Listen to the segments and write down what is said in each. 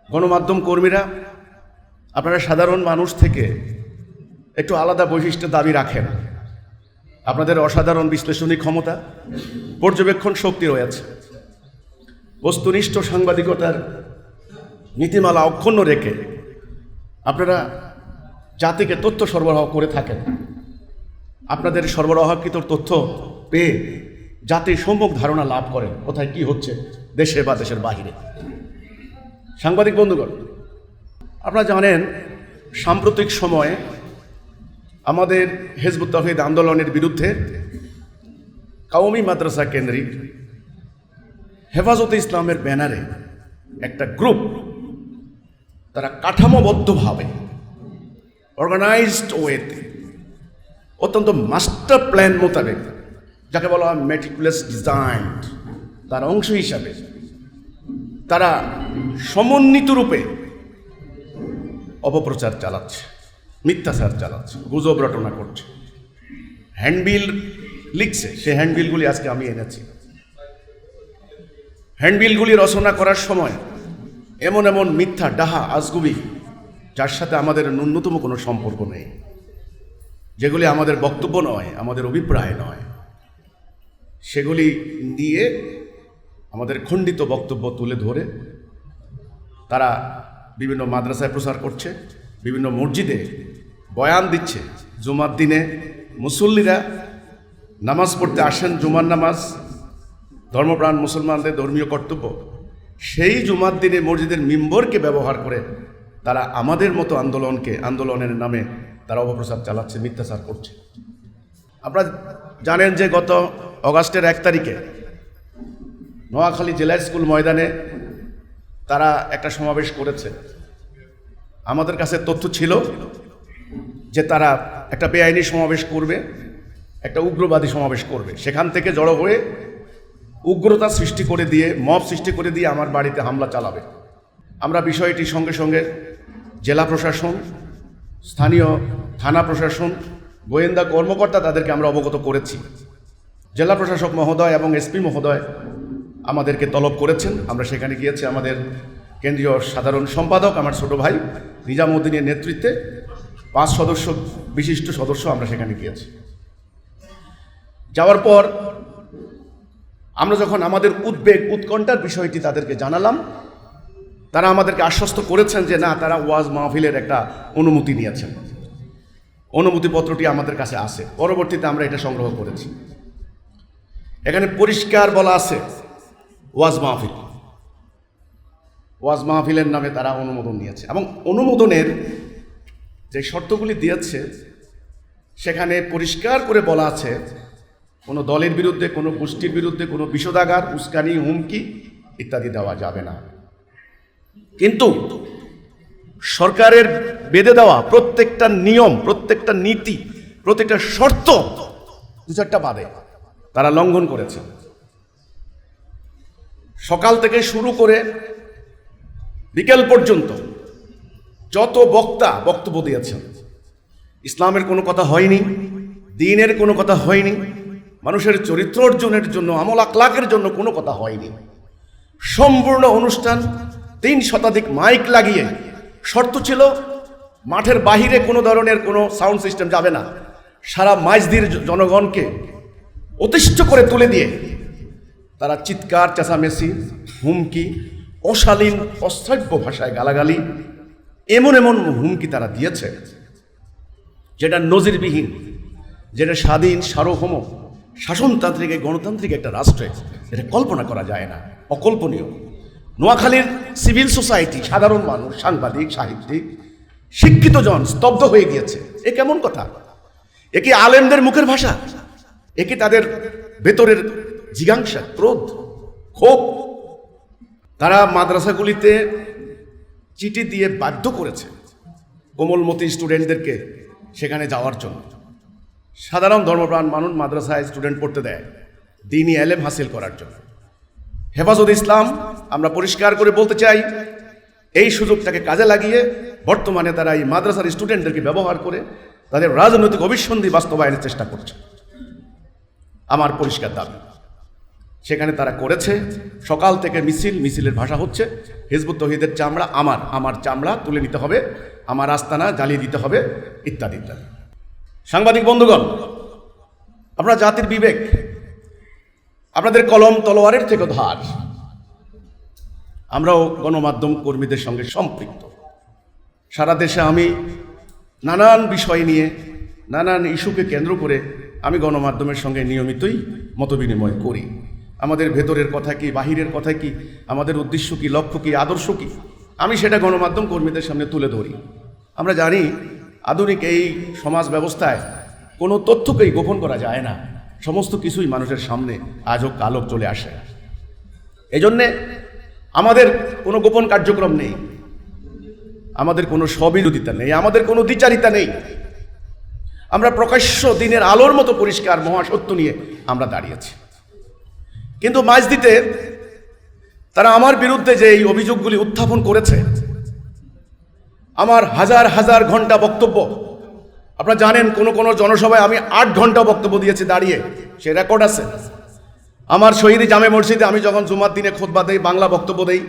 গণমাধ্যম কর্মীরা আপনারা সাধারণ মানুষ থেকে একটু আলাদা বৈশিষ্ট্য দাবি রাখেন। আপনাদের অসাধারণ বিশ্লেষণী ক্ষমতা, পর্যবেক্ষণ শক্তি রয়েছে। বস্তুনিষ্ঠ সাংবাদিকতার নীতিমালা অক্ষুণ্ণ রেখে আপনারা জাতিকে তথ্য সরবরাহ করে থাকেন। আপনাদের সরবরাহকৃত তথ্য পেয়ে জাতির সম্যক ধারণা লাভ করেন কোথায় কি হচ্ছে দেশে বা দেশের বাহিরে। সাংবাদিক বন্ধুগণ, আপনারা জানেন সাম্প্রতিক সময়ে আমাদের হিজবুত তাওহীদ আন্দোলনের বিরুদ্ধে কওমি মাদ্রাসা কেন্দ্রিক হেফাজতে ইসলামের ব্যানারে একটা গ্রুপ, তারা কাঠামোবদ্ধভাবে অর্গানাইজড ওয়েতে অত্যন্ত মাস্টার প্ল্যান মোতাবেক, যাকে বলা হয় মেটিকুলাস ডিজাইন, তার অংশ হিসাবে তারা সমন্বিত রূপে অপপ্রচার চালাচ্ছে, মিথ্যাচার চালাচ্ছে, গুজব রটনা করছে, হ্যান্ডবিল লিখছে। সে হ্যান্ডবিলগুলি আজকে আমি এনেছি। হ্যান্ডবিলগুলি রচনা করার সময় এমন এমন মিথ্যা ডাহা আজগুবি, যার সাথে আমাদের ন্যূনতম কোনো সম্পর্ক নেই, যেগুলি আমাদের বক্তব্য নয়, আমাদের অভিপ্রায় নয়, সেগুলি দিয়ে আমাদের খণ্ডিত বক্তব্য তুলে ধরে তারা বিভিন্ন মাদ্রাসায় প্রচার করছে, বিভিন্ন মসজিদে বয়ান দিচ্ছে। জুমার দিনে মুসল্লিরা নামাজ পড়তে আসেন, জুমার নামাজ ধর্মপ্রাণ মুসলমানদের ধর্মীয় কর্তব্য। সেই জুমার দিনে মসজিদের মিম্বরকে ব্যবহার করে তারা আমাদের মতো আন্দোলনের নামে তারা অপপ্রচার চালাচ্ছে, মিথ্যাচার করছে। আপনারা জানেন যে গত অগাস্টের 1 তারিখে নোয়াখালী জেলা স্কুল ময়দানে তারা একটা সমাবেশ করেছে। আমাদের কাছে তথ্য ছিল যে তারা একটা বেআইনি সমাবেশ করবে, একটা উগ্রবাদী সমাবেশ করবে। সেখান থেকে জড়ো হয়ে উগ্রতা সৃষ্টি করে দিয়ে, মব সৃষ্টি করে দিয়ে আমার বাড়িতে হামলা চালাবে। আমরা বিষয়টি সঙ্গে সঙ্গে জেলা প্রশাসন, স্থানীয় থানা প্রশাসন, গোয়েন্দা কর্মকর্তা, তাদেরকে আমরা অবগত করেছি। জেলা প্রশাসক মহোদয় এবং এসপি মহোদয় আমাদেরকে তলব করেছেন। আমরা সেখানে গিয়েছি। আমাদের কেন্দ্রীয় সাধারণ সম্পাদক, আমার ছোট ভাই নিজামউদ্দিনের নেতৃত্বে 5 সদস্য বিশিষ্ট সদস্য আমরা সেখানে গিয়েছি। যাওয়ার পর আমরা যখন আমাদের উদ্বেগ উৎকণ্ঠার বিষয়টি তাদেরকে জানালাম, তারা আমাদেরকে আশ্বস্ত করেছেন যে না, তারা ওয়াজ মাহফিলের একটা অনুমতি নিয়েছেন। অনুমতিপত্রটি আমাদের কাছে আছে। পরবর্তীতে আমরা এটা সংগ্রহ করেছি। এখানে পরিষ্কার বলা আছে ওয়াজ মাহফিলের নামে তারা অনুমোদন নিয়েছে, এবং অনুমোদনের যে শর্তগুলি দিয়েছে সেখানে পরিষ্কার করে বলা আছে কোনো দলের বিরুদ্ধে, কোনো গোষ্ঠীর বিরুদ্ধে কোনো বিষোদাগার, উস্কানি, হুমকি ইত্যাদি দেওয়া যাবে না। কিন্তু সরকারের বেঁধে দেওয়া প্রত্যেকটা নিয়ম, প্রত্যেকটা নীতি, প্রত্যেকটা শর্ত 2-4টা বাদে তারা লঙ্ঘন করেছে। সকাল থেকে শুরু করে বিকেল পর্যন্ত যত বক্তা বক্তব্য দিয়েছেন, ইসলামের কোনো কথা হয়নি, দ্বীনের কোনো কথা হয়নি, মানুষের চরিত্র অর্জনের জন্য, আমল আখলাকের জন্য কোনো কথা হয়নি। সম্পূর্ণ অনুষ্ঠান 3 শতাধিক মাইক লাগিয়ে, শর্ত ছিল মাঠের বাহিরে কোনো ধরনের কোনো সাউন্ড সিস্টেম যাবে না। সারা মাইজদির জনগণকে অতিষ্ঠ করে তুলে দিয়ে তারা চিৎকার, চেঁচামেচি, হুমকি, অশালীন অশ্রাব্য ভাষায় গালাগালি, এমন হুমকি তারা দিয়েছে যেটা নজিরবিহীন, যেটা স্বাধীন সার্বভৌম শাসনতান্ত্রিক গণতান্ত্রিক একটা রাষ্ট্রে এটা কল্পনা করা যায় না, অকল্পনীয়। নোয়াখালীর সিভিল সোসাইটি, সাধারণ মানুষ, সাংবাদিক, সাহিত্যিক, শিক্ষিত জন স্তব্ধ হয়ে গিয়েছে। এ কেমন কথা? এ কি আলেমদের মুখের ভাষা? এ কি তাদের ভেতরের জিজ্ঞাসা, ক্রোধ, ক্ষোভ? তারা মাদ্রাসাগুলিতে চিঠি দিয়ে বাধ্য করেছে কোমলমতি স্টুডেন্টদেরকে সেখানে যাওয়ার জন্য। সাধারণ ধর্মপ্রাণ মানুষ মাদ্রাসায় স্টুডেন্ট পড়তে দেয় দ্বীনি এলেম হাসিল করার জন্য। হেফাজতে ইসলাম, আমরা পরিষ্কার করে বলতে চাই, এই সুযোগটাকে কাজে লাগিয়ে বর্তমানে তারা এই মাদ্রাসার স্টুডেন্টদেরকে ব্যবহার করে তাদের রাজনৈতিক অভিসন্ধি বাস্তবায়নের চেষ্টা করছে। আমার পরিষ্কার দাবি, সেখানে তারা করেছে। সকাল থেকে মিছিলের ভাষা হচ্ছে হিজবুত তৌহিদের চামড়া আমার চামড়া তুলে নিতে হবে, আমার আস্তানা জ্বালিয়ে দিতে হবে, ইত্যাদি ইত্যাদি। সাংবাদিক বন্ধুগণ, আপনারা জাতির বিবেক, আপনাদের কলম তলোয়ারের থেকে ধার। আমরাও গণমাধ্যম কর্মীদের সঙ্গে সম্পৃক্ত। সারা দেশে আমি নানান বিষয় নিয়ে, নানান ইস্যুকে কেন্দ্র করে আমি গণমাধ্যমের সঙ্গে নিয়মিতই মতবিনিময় করি। আমাদের ভেতরের কথা কি, বাহিরের কথা কি, আমাদের উদ্দেশ্য কি, লক্ষ্য কি, আদর্শ কি, আমি সেটা গণমাধ্যম কর্মীদের সামনে তুলে ধরি। আমরা জানি আধুনিক এই সমাজ ব্যবস্থায় কোনো তথ্যকেই গোপন করা যায় না, সমস্ত কিছুই মানুষের সামনে আজও আলোক চলে আসে। এজন্যে আমাদের কোনো গোপন কার্যক্রম নেই, আমাদের কোনো স্ববিরোধিতা নেই, আমাদের কোনো দ্বিচারিতা নেই। আমরা প্রকাশ্য দিনের আলোর মতো পরিষ্কার মহাসত্য নিয়ে আমরা দাঁড়িয়েছি। কিন্তু মাঝদিতে তারা আমার বিরুদ্ধে যে এই অভিযোগগুলি উত্থাপন করেছে, আমার হাজার হাজার ঘন্টা বক্তব্য, আপনারা জানেন কোনো জনসভায় আমি 8 ঘন্টা বক্তব্য দিয়েছি দাঁড়িয়ে, সে রেকর্ড আছে। আমার শহীদি জামে মসজিদে আমি যখন জুমার দিনে খুতবা দেই, বাংলা বক্তব্য দেই,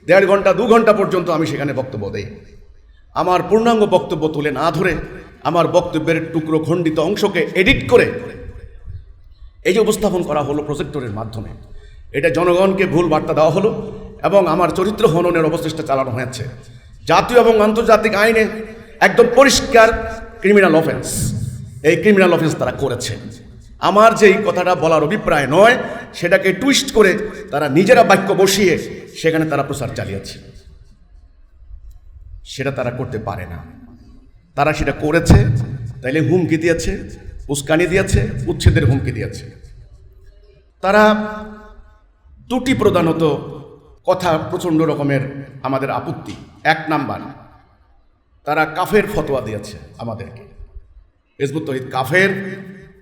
1.5 ঘন্টা 2 ঘন্টা পর্যন্ত আমি সেখানে বক্তব্য দেই। আমার পূর্ণাঙ্গ বক্তব্য তুলে না ধরে আমার বক্তব্যের টুকরো খণ্ডিত অংশকে এডিট করে এই যে উপস্থাপন করা হলো প্রজেক্টরের মাধ্যমে, এটা জনগণকে ভুল বার্তা দেওয়া হলো এবং আমার চরিত্র হননের অবচেষ্টা চালানো হয়েছে। জাতীয় এবং আন্তর্জাতিক আইনে একদম পরিষ্কার ক্রিমিনাল অফেন্স, এই ক্রিমিনাল অফেন্স তারা করেছে। আমার যেই কথাটা বলার অভিপ্রায় নয় সেটাকে টুইস্ট করে তারা নিজেরা বাক্য বসিয়ে সেখানে তারা প্রচার চালিয়েছে। সেটা তারা করতে পারে না, তারা সেটা করেছে, তাইলে হুমকি দিয়েছে, উস্কানি দিয়েছে, উচ্ছেদের হুমকি দিয়েছে। তারা দুটি প্রধানত কথা প্রচণ্ড রকমের আমাদের আপত্তি। 1 নাম্বার, তারা কাফের ফতোয়া দিয়েছে আমাদেরকে। হিজবুত তৌহিদ কাফের,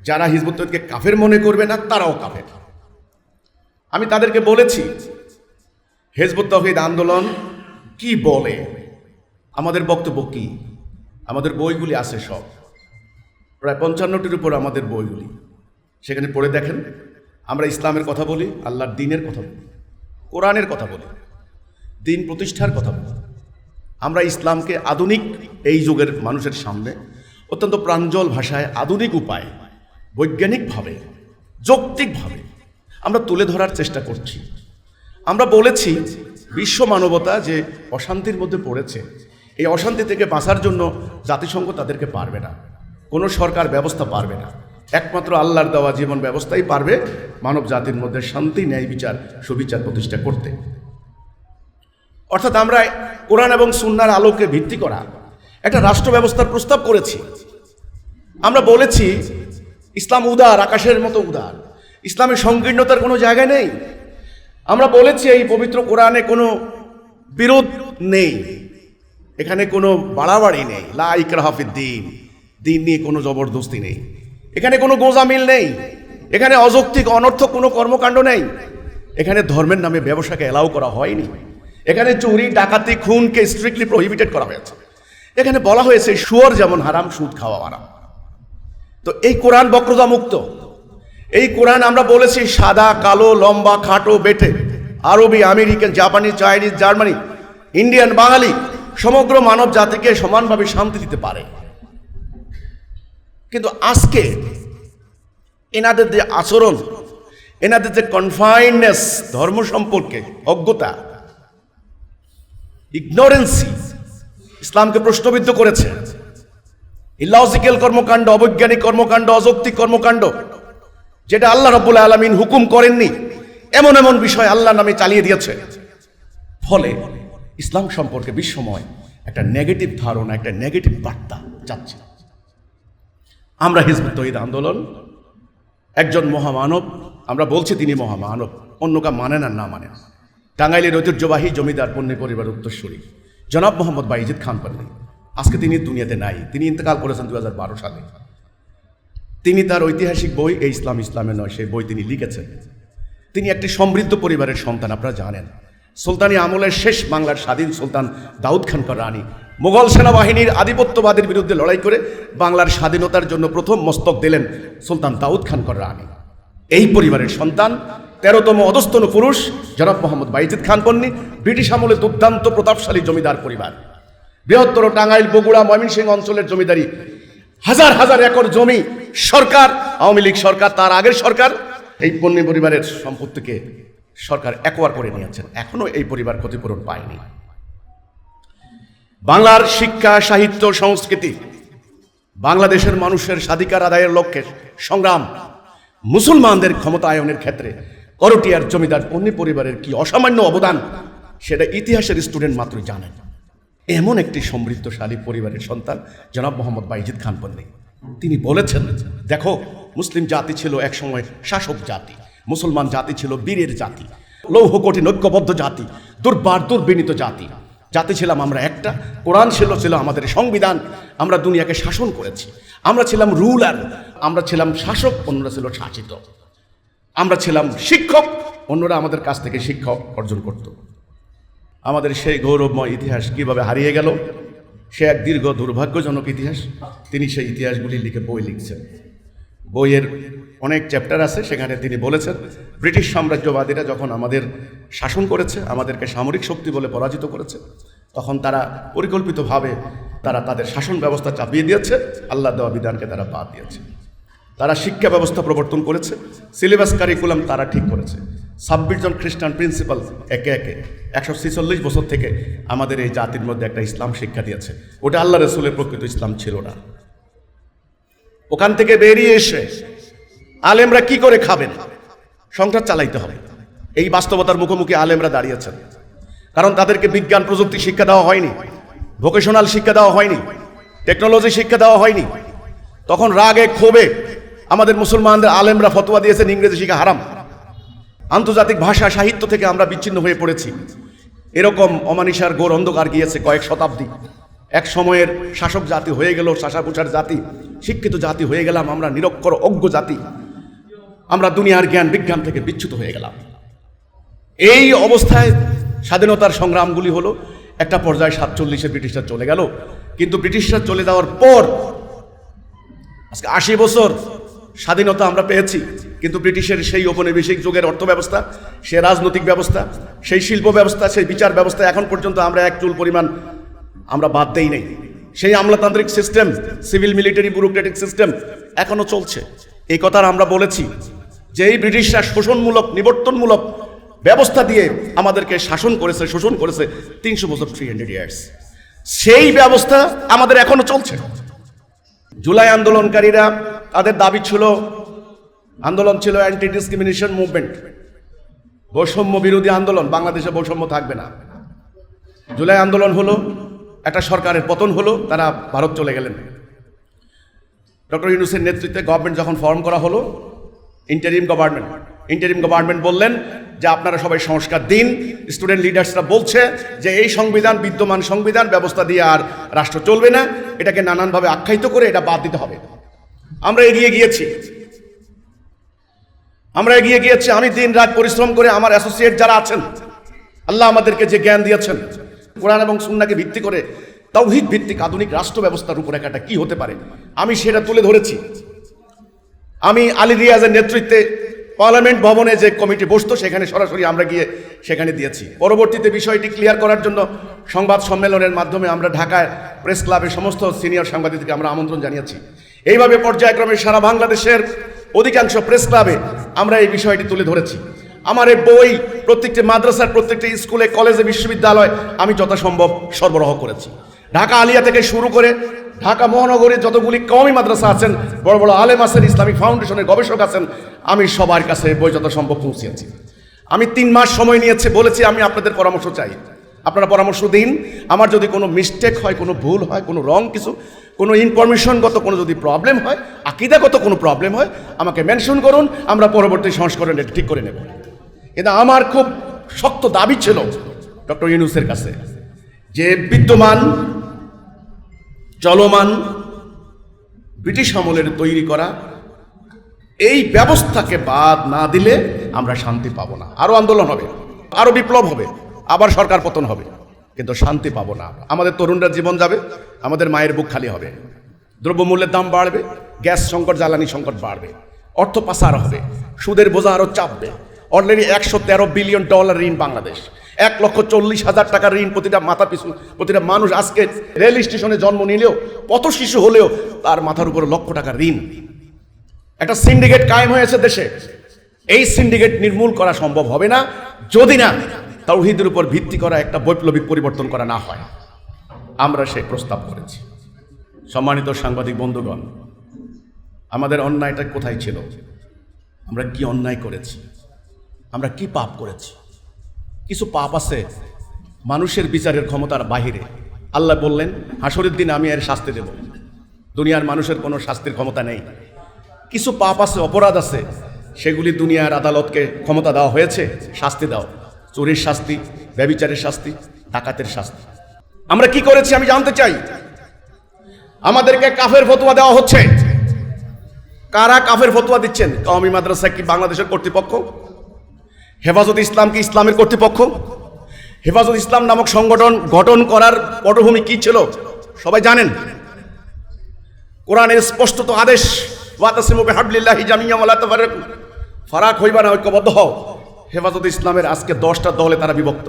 যারা হিজবুত তৌহিদকে কাফের মনে করবে না তারাও কাফের। আমি তাদেরকে বলেছি হিজবুত তৌহিদ আন্দোলন কি বলে, আমাদের বক্তব্য কি, আমাদের বইগুলি আছে সব, প্রায় 55টির উপর আমাদের বইগুলি, সেখানে পড়ে দেখেন। আমরা ইসলামের কথা বলি, আল্লাহর দ্বীনের কথা বলি, কোরআনের কথা বলি, দ্বীন প্রতিষ্ঠার কথা বলি। আমরা ইসলামকে আধুনিক এই যুগের মানুষের সামনে অত্যন্ত প্রাঞ্জল ভাষায়, আধুনিক উপায়ে, বৈজ্ঞানিকভাবে, যৌক্তিকভাবে আমরা তুলে ধরার চেষ্টা করছি। আমরা বলেছি বিশ্ব মানবতা যে অশান্তির মধ্যে পড়েছে, এই অশান্তি থেকে বাঁচার জন্য জাতিসংঘ তাদেরকে পারবে না, কোনো সরকার ব্যবস্থা পারবে না, একমাত্র আল্লাহর দেওয়া জীবন ব্যবস্থাই পারবে মানব জাতির মধ্যে শান্তি, ন্যায় বিচার, সুবিচার প্রতিষ্ঠা করতে। অর্থাৎ আমরা কোরআন এবং সুন্নাহর আলোকে ভিত্তি করা একটা রাষ্ট্র ব্যবস্থার প্রস্তাব করেছি। আমরা বলেছি ইসলাম উদার, আকাশের মতো উদার, ইসলামের সংকীর্ণতার কোনো জায়গা নেই। আমরা বলেছি এই পবিত্র কোরআনে কোনো বিরোধ নেই, এখানে কোনো বাড়াবাড়ি নেই, লা ইকরাহা ফিদ্দীন, দিন নিয়ে কোনো জবরদস্তি নেই, এখানে কোনো গোজামিল নেই, এখানে অযৌক্তিক অনর্থক কোনো কর্মকাণ্ড নেই, এখানে ধর্মের নামে ব্যবসাকে এলাও করা হয়নি, এখানে চুরি, ডাকাতি, খুনকে স্ট্রিক্টলি প্রহিবিটেড করা হয়েছে। এখানে বলা হয়েছে সুয়ার যেমন হারাম, সুদ খাওয়া হারাম। তো এই কোরআন বক্রতা মুক্ত, এই কোরআন আমরা বলেছি সাদা, কালো, লম্বা, খাটো, বেটে, আরবি, আমেরিকান, জাপানি, চাইনিজ, জার্মানি, ইন্ডিয়ান, বাঙালি, সমগ্র মানব জাতিকে সমানভাবে শান্তি দিতে পারে। কিন্তু আজকে এনাদের যে আচরণ, এনাদের যে কনফাইন্ডনেস ধর্ম সম্পর্কে, অজ্ঞতা, ইগনোরেন্সি ইসলামকে প্রশ্নবিদ্ধ করেছে। ইলজিক্যাল কর্মকাণ্ড, অবৈজ্ঞানিক কর্মকাণ্ড, অযৌক্তিক কর্মকাণ্ড, যেটা আল্লাহ রাব্বুল আলামিন হুকুম করেননি, এমন এমন বিষয় আল্লাহ নামে চালিয়ে দিয়েছে। ফলে ইসলাম সম্পর্কে বিশ্বময় একটা নেগেটিভ ধারণা, একটা নেগেটিভ বার্তা যাচ্ছে। আমরা হিজবুত তৌহিদ আন্দোলন, একজন মহামানব, আমরা বলছি তিনি মহামানব, অন্য কা মানেন আর না মানেন, টাঙ্গাইলের ঐতিহ্যবাহী জমিদার পণ্য পরিবার উত্তরসূরি জনাব মোহাম্মদ বাইজিদ খান পল্লী, আজকে তিনি দুনিয়াতে নাই, তিনি ইন্তেকাল করেছেন 2012 সালে। তিনি তার ঐতিহাসিক বই এই ইসলাম ইসলামে নয়, সেই বই তিনি লিখেছেন। তিনি একটি সমৃদ্ধ পরিবারের সন্তান, আপনারা জানেন। সুলতানি আমলের শেষ বাংলার স্বাধীন সুলতান দাউদ খান রানী মুঘল সেনাবাহিনীর আধিপত্যবাদের বিরুদ্ধে লড়াই করে বাংলার স্বাধীনতার জন্য প্রথম মস্তক দিলেন সুলতান দাউদ খান রানী। এই পরিবারের সন্তান, 13তম অধস্তন পুরুষ জনাব মোহাম্মদ বাইজিদ খান পন্নী, ব্রিটিশ আমলে দুর্দান্ত প্রতাপশালী জমিদার পরিবার, বৃহত্তর টাঙ্গাইল, বগুড়া, ময়মনসিংহ অঞ্চলের জমিদারি, হাজার হাজার একর জমি সরকার, আওয়ামী লীগ সরকার, তার আগের সরকার এই পন্নী পরিবারের সম্পত্তিকে সরকার একোয়ার করে নিয়েছেন। এখনো এই পরিবার ক্ষতিপূরণ পায়নি। বাংলার শিক্ষা, সাহিত্য, সংস্কৃতি, বাংলাদেশের মানুষের স্বাধিকার আদায়ের লক্ষ্যে সংগ্রাম, মুসলমানদের ক্ষমতায়নের ক্ষেত্রে করটিয়ার জমিদার পন্নী পরিবারের কি অসামান্য অবদান, সেটা ইতিহাসের স্টুডেন্ট মাত্রই জানেন। এমন একটি সমৃদ্ধশালী পরিবারের সন্তান জনাব মোহাম্মদ বাইজিদ খান পন্নী। তিনি বলেছেন, দেখো, মুসলিম জাতি ছিল একসময় শাসক জাতি, মুসলমান জাতি ছিল বীরের জাতি, লৌহ কঠিন ঐক্যবদ্ধ জাতি, দুর্বার দুর্বিনীত জাতি। জাতি ছিলাম আমরা একটা, কোরআন ছিল আমাদের সংবিধান। আমরা দুনিয়াকে শাসন করেছি। আমরা ছিলাম রুলার, আমরা ছিলাম শাসক, অন্যরা ছিল শাসিত। আমরা ছিলাম শিক্ষক, অন্যরা আমাদের কাছ থেকে শিক্ষা অর্জন করত। আমাদের সেই গৌরবময় ইতিহাস কিভাবে হারিয়ে গেল, সে এক দীর্ঘ দুর্ভাগ্যজনক ইতিহাস। তিনি সেই ইতিহাসগুলি লিখে বই লিখছেন। বইয়ের অনেক চ্যাপ্টার আছে, সেখানে তিনি বলেছেন, ব্রিটিশ সাম্রাজ্যবাদীরা যখন আমাদের শাসন করেছে, আমাদেরকে সামরিক শক্তি বলে পরাজিত করেছে, তখন তারা পরিকল্পিতভাবে তাদের শাসন ব্যবস্থা চাপিয়ে দিয়েছে, আল্লাহ দেওয়া বিধানকে তারা বাদ দিয়েছে। তারা শিক্ষা ব্যবস্থা প্রবর্তন করেছে, সিলেবাস কারিকুলাম তারা ঠিক করেছে। 26 জন খ্রিস্টান প্রিন্সিপাল একে একে 146 বছর থেকে আমাদের এই জাতির মধ্যে একটা ইসলাম শিক্ষা দিয়েছে। ওটা আল্লাহ রসুলের প্রকৃত ইসলাম ছিল না। ওখান থেকে বেরিয়ে এসে আলেমরা কি করে খাবেন, সংসার চালাইতে হবে, এই বাস্তবতার মুখোমুখি আলেমরা দাঁড়িয়েছেন। কারণ তাদেরকে বিজ্ঞান প্রযুক্তি শিক্ষা দেওয়া হয়নি, ভোকেশনাল শিক্ষা দেওয়া হয়নি, টেকনোলজি শিক্ষা দেওয়া হয়নি। তখন রাগে ক্ষোভে আমাদের মুসলমানদের আলেমরা ফতোয়া দিয়েছেন ইংরেজি শিক্ষা হারাম। আন্তর্জাতিক ভাষা সাহিত্য থেকে আমরা বিচ্ছিন্ন হয়ে পড়েছি। এরকম অমানিসার ঘোর অন্ধকার গিয়েছে কয়েক শতাব্দী। এক সময়ের শাসক জাতি হয়ে গেল শাসাপুষার জাতি, শিক্ষিত জাতি হয়ে গেলাম আমরা, নিরক্ষর অজ্ঞ জাতি। আমরা দুনিয়ার জ্ঞান বিজ্ঞান থেকে বিচ্যুত হয়ে গেলাম। এই অবস্থায় স্বাধীনতার সংগ্রামগুলি হলো, একটা পর্যায়ে 47-এ ব্রিটিশরা চলে গেল। কিন্তু ব্রিটিশরা চলে যাওয়ার পর আজকে 80 বছর স্বাধীনতা আমরা পেয়েছি, কিন্তু ব্রিটিশের সেই ঔপনিবেশিক যুগের অর্থ ব্যবস্থা, সে রাজনৈতিক ব্যবস্থা, সেই শিল্প ব্যবস্থা, সেই বিচার ব্যবস্থা এখন পর্যন্ত আমরা এক চুল পরিমাণ আমরা বাদ দেই নেই। সেই আমলাতান্ত্রিক system, civil military bureaucratic system এখনো চলছে। এই কথা আমরা বলেছি যে এই ব্রিটিশরা শোষণমূলক, নিবর্তনমূলক ব্যবস্থা দিয়ে আমাদেরকে শাসন করেছে, শোষণ করেছে 300 বছর, 300 ইয়ার্স। সেই ব্যবস্থা আমাদের এখনো চলছে। জুলাই আন্দোলনকারীরা, তাদের দাবি ছিল, আন্দোলন ছিল অ্যান্টি ডিসক্রিমিনেশন মুভমেন্ট, বৈষম্য বিরোধী আন্দোলন, বাংলাদেশে বৈষম্য থাকবে না। জুলাই আন্দোলন হলো, একটা সরকারের পতন হলো, তারা ভারত চলে গেলেন। ডক্টর ইউনূসের নেতৃত্বে গভর্নমেন্ট যখন ফর্ম করা হলো, ইন্টারিম গভর্নমেন্ট বললেন যে আপনারা সবাই সংস্কার দিন। স্টুডেন্ট লিডার্সরা বলছে যে এই সংবিধান, বিদ্যমান সংবিধান ব্যবস্থা দিয়ে আর রাষ্ট্র চলবে না, এটাকে নানানভাবে আখ্যায়িত করে এটা বাদ দিতে হবে। আমরা এগিয়ে গিয়েছি। আমি দিন রাত পরিশ্রম করে, আমার অ্যাসোসিয়েট যারা আছেন, আল্লাহ আমাদেরকে যে জ্ঞান দিয়েছেন, কোরআন এবং সুন্নাহকে ভিত্তি করে তাওহীদ ভিত্তিক আধুনিক রাষ্ট্র ব্যবস্থার রূপরেখাটা কি হতে পারে, আমি সেটা তুলে ধরেছি। আমি আলী রিয়াজের নেতৃত্বে পার্লামেন্ট ভবনে যে কমিটি বসতো, সেখানে সরাসরি আমরা গিয়ে সেখানে দিয়েছি। পরবর্তীতে বিষয়টি ক্লিয়ার করার জন্য সংবাদ সম্মেলনের মাধ্যমে আমরা ঢাকায় প্রেস ক্লাবের সমস্ত সিনিয়র সাংবাদিককে আমরা আমন্ত্রণ জানিয়েছি। এইভাবে পর্যায়ক্রমে সারা বাংলাদেশের অধিকাংশ প্রেস ক্লাবে আমরা এই বিষয়টি তুলে ধরেছি। আমার এই বই প্রত্যেকটি মাদ্রাসার, প্রত্যেকটি স্কুলে, কলেজে, বিশ্ববিদ্যালয় আমি যথাসম্ভব সরবরাহ করেছি। ঢাকা আলিয়া থেকে শুরু করে ঢাকা মহানগরীর যতগুলি কওমি মাদ্রাসা আছেন, বড় বড় আলেম আছেন, ইসলামিক ফাউন্ডেশনের গবেষক আছেন, আমি সবার কাছে বই যথাসম্ভব পৌঁছিয়েছি। আমি 3 মাস সময় নিয়েছে, বলেছি আমি আপনাদের পরামর্শ চাই, আপনারা পরামর্শ দিন। আমার যদি কোনো মিস্টেক হয়, কোনো ভুল হয়, কোনো রং কিছু, কোনো ইনফরমেশনগত কোনো যদি প্রবলেম হয়, আকীদাগত কোনো প্রবলেম হয়, আমাকে মেনশন করুন, আমরা পরবর্তী সংস্করণে ঠিক করে নেব। কিন্তু আমার খুব শক্ত দাবি ছিল ডক্টর ইউনূসের কাছে যে বিদ্যমান চলমান ব্রিটিশ আমলের তৈরি করা এই ব্যবস্থাকে বাদ না দিলে আমরা শান্তি পাবো না। আরো আন্দোলন হবে, আরো বিপ্লব হবে, আবার সরকার পতন হবে, কিন্তু শান্তি পাবো না। আমাদের তরুণরা জীবন যাবে, আমাদের মায়ের বুক খালি হবে, দ্রব্যমূল্যের দাম বাড়বে, গ্যাস সংকট, জ্বালানি সংকট বাড়বে, অর্থ পাচার হবে, সুদের বোঝা আরো চাপবে, অলরেডি $113 বিলিয়ন ঋণ বাংলাদেশ, 1,40,000 টাকার ঋণ প্রতিটা মাথা পিছু। প্রতিটা মানুষ আজকে রেল স্টেশনে জন্ম নিলেও, পথ শিশু হলেও তার মাথার উপরে লক্ষ টাকার ঋণ। একটা সিন্ডিকেট কায়েম হয়েছে দেশে। এই সিন্ডিকেট নির্মূল করা সম্ভব হবে না যদি না তাওহীদের উপর ভিত্তি করা একটা বৈপ্লবিক পরিবর্তন করা না হয়। আমরা সে প্রস্তাব করেছি। সম্মানিত সাংবাদিক বন্ধুগণ, আমাদের অন্যায়টা কোথায় ছিল? আমরা কি অন্যায় করেছি? আমরা কি পাপ করেছি? কিছু পাপ আছে মানুষের বিচারের ক্ষমতার বাহিরে। আল্লাহ বললেন, হাসরের দিন আমি এর শাস্তি দেব। দুনিয়ার মানুষের কোনো শাস্তির ক্ষমতা নেই। কিছু পাপ আছে, অপরাধ আছে, সেগুলি দুনিয়ার আদালতকে ক্ষমতা দেওয়া হয়েছে, শাস্তি দাও। চোরের শাস্তি, ব্যভিচারের শাস্তি, ডাকাতের শাস্তি। আমরা কি করেছি আমি জানতে চাই। আমাদেরকে কাফের ফতোয়া দেওয়া হচ্ছে। কারা কাফের ফতোয়া দিচ্ছেন? কওমি মাদ্রাসা কি বাংলাদেশের কর্তৃপক্ষ? হেফাজত ইসলাম কি ইসলামের কর্তৃপক্ষ? হেফাজত ইসলাম নামক সংগঠন গঠন করার পটভূমি কি ছিল সবাই জানেন। কোরআনের স্পষ্টত আদেশ, ওয়াতাসিমু বিহাবলিল্লাহি জামিআন ওয়া লা তাফাররাকু, ফারাক হইবা না, ঐক্যবদ্ধ হও। হেফাজত ইসলামের আজকে 10টা দলে তারা বিভক্ত।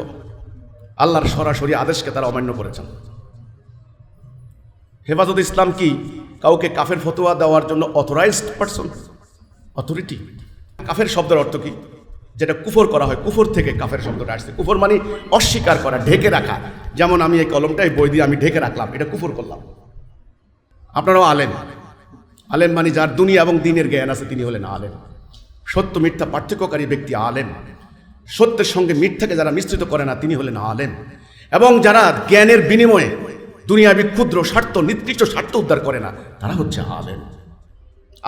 আল্লাহর সরাসরি আদেশকে তারা অমান্য করেছেন। হেফাজত ইসলাম কি কাউকে কাফের ফতোয়া দেওয়ার জন্য অথরাইজড পারসন, অথরিটি? কাফের শব্দের অর্থ কি? যেটা কুফর করা হয়, কুফর থেকে কাফের শব্দটা আসছে। কুফর মানে অস্বীকার করা, ঢেকে রাখা। যেমন আমি এই কলমটাই বই দিয়ে আমি ঢেকে রাখলাম, এটা কুফর করলাম। আপনারাও আলেম। আলেম মানে যার দুনিয়া এবং দিনের জ্ঞান আছে তিনি হলেন আলেম। সত্য মিথ্যা পার্থক্যকারী ব্যক্তি আলেম। সত্যের সঙ্গে মিথ্যাকে যারা মিশ্রিত করে না তিনি হলেন আলেম। এবং যারা জ্ঞানের বিনিময়ে দুনিয়াবি ক্ষুদ্র স্বার্থ, নিকৃষ্ট স্বার্থ উদ্ধার করে না, তারা হচ্ছে আলেম।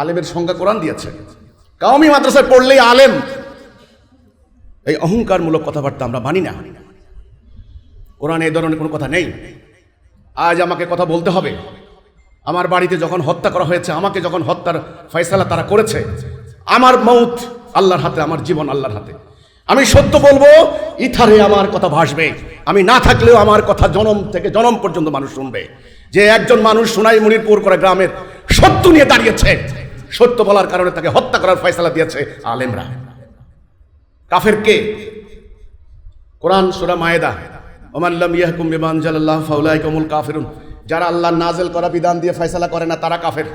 আলেমের সংজ্ঞা কোরআন দিয়েছে। কওমি মাদ্রাসায় পড়লেই আলেম, এই অহংকারমূলক কথাবার্তা আমরা মানি না। কোরআনে এই ধরনের কোনো কথা নেই। আজ আমাকে কথা বলতে হবে। আমার বাড়িতে যখন হত্যা করা হয়েছে, আমাকে যখন হত্যার ফয়সালা তারা করেছে, আমার মৌত আল্লাহর হাতে, আমার জীবন আল্লাহর হাতে। আমি সত্য বলবো, ইথারে আমার কথা ভাসবে। আমি না থাকলেও আমার কথা জনম থেকে জনম পর্যন্ত মানুষ শুনবে। যে একজন মানুষ সোনাইমুড়ির করা গ্রামের সত্য নিয়ে দাঁড়িয়েছে, সত্য বলার কারণে তাকে হত্যা করার ফয়সালা দিয়েছে আলেমরা। কাফের কে? কোরআন সূরা মায়েদা, ওমান লাম ইয়াহকুম বিমা আনজালাল্লাহু ফাউলাইকা হুমুল কাফিরুন। যারা আল্লাহর নাজেল করা বিধান দিয়ে ফয়সালা করে না তারা কাফের।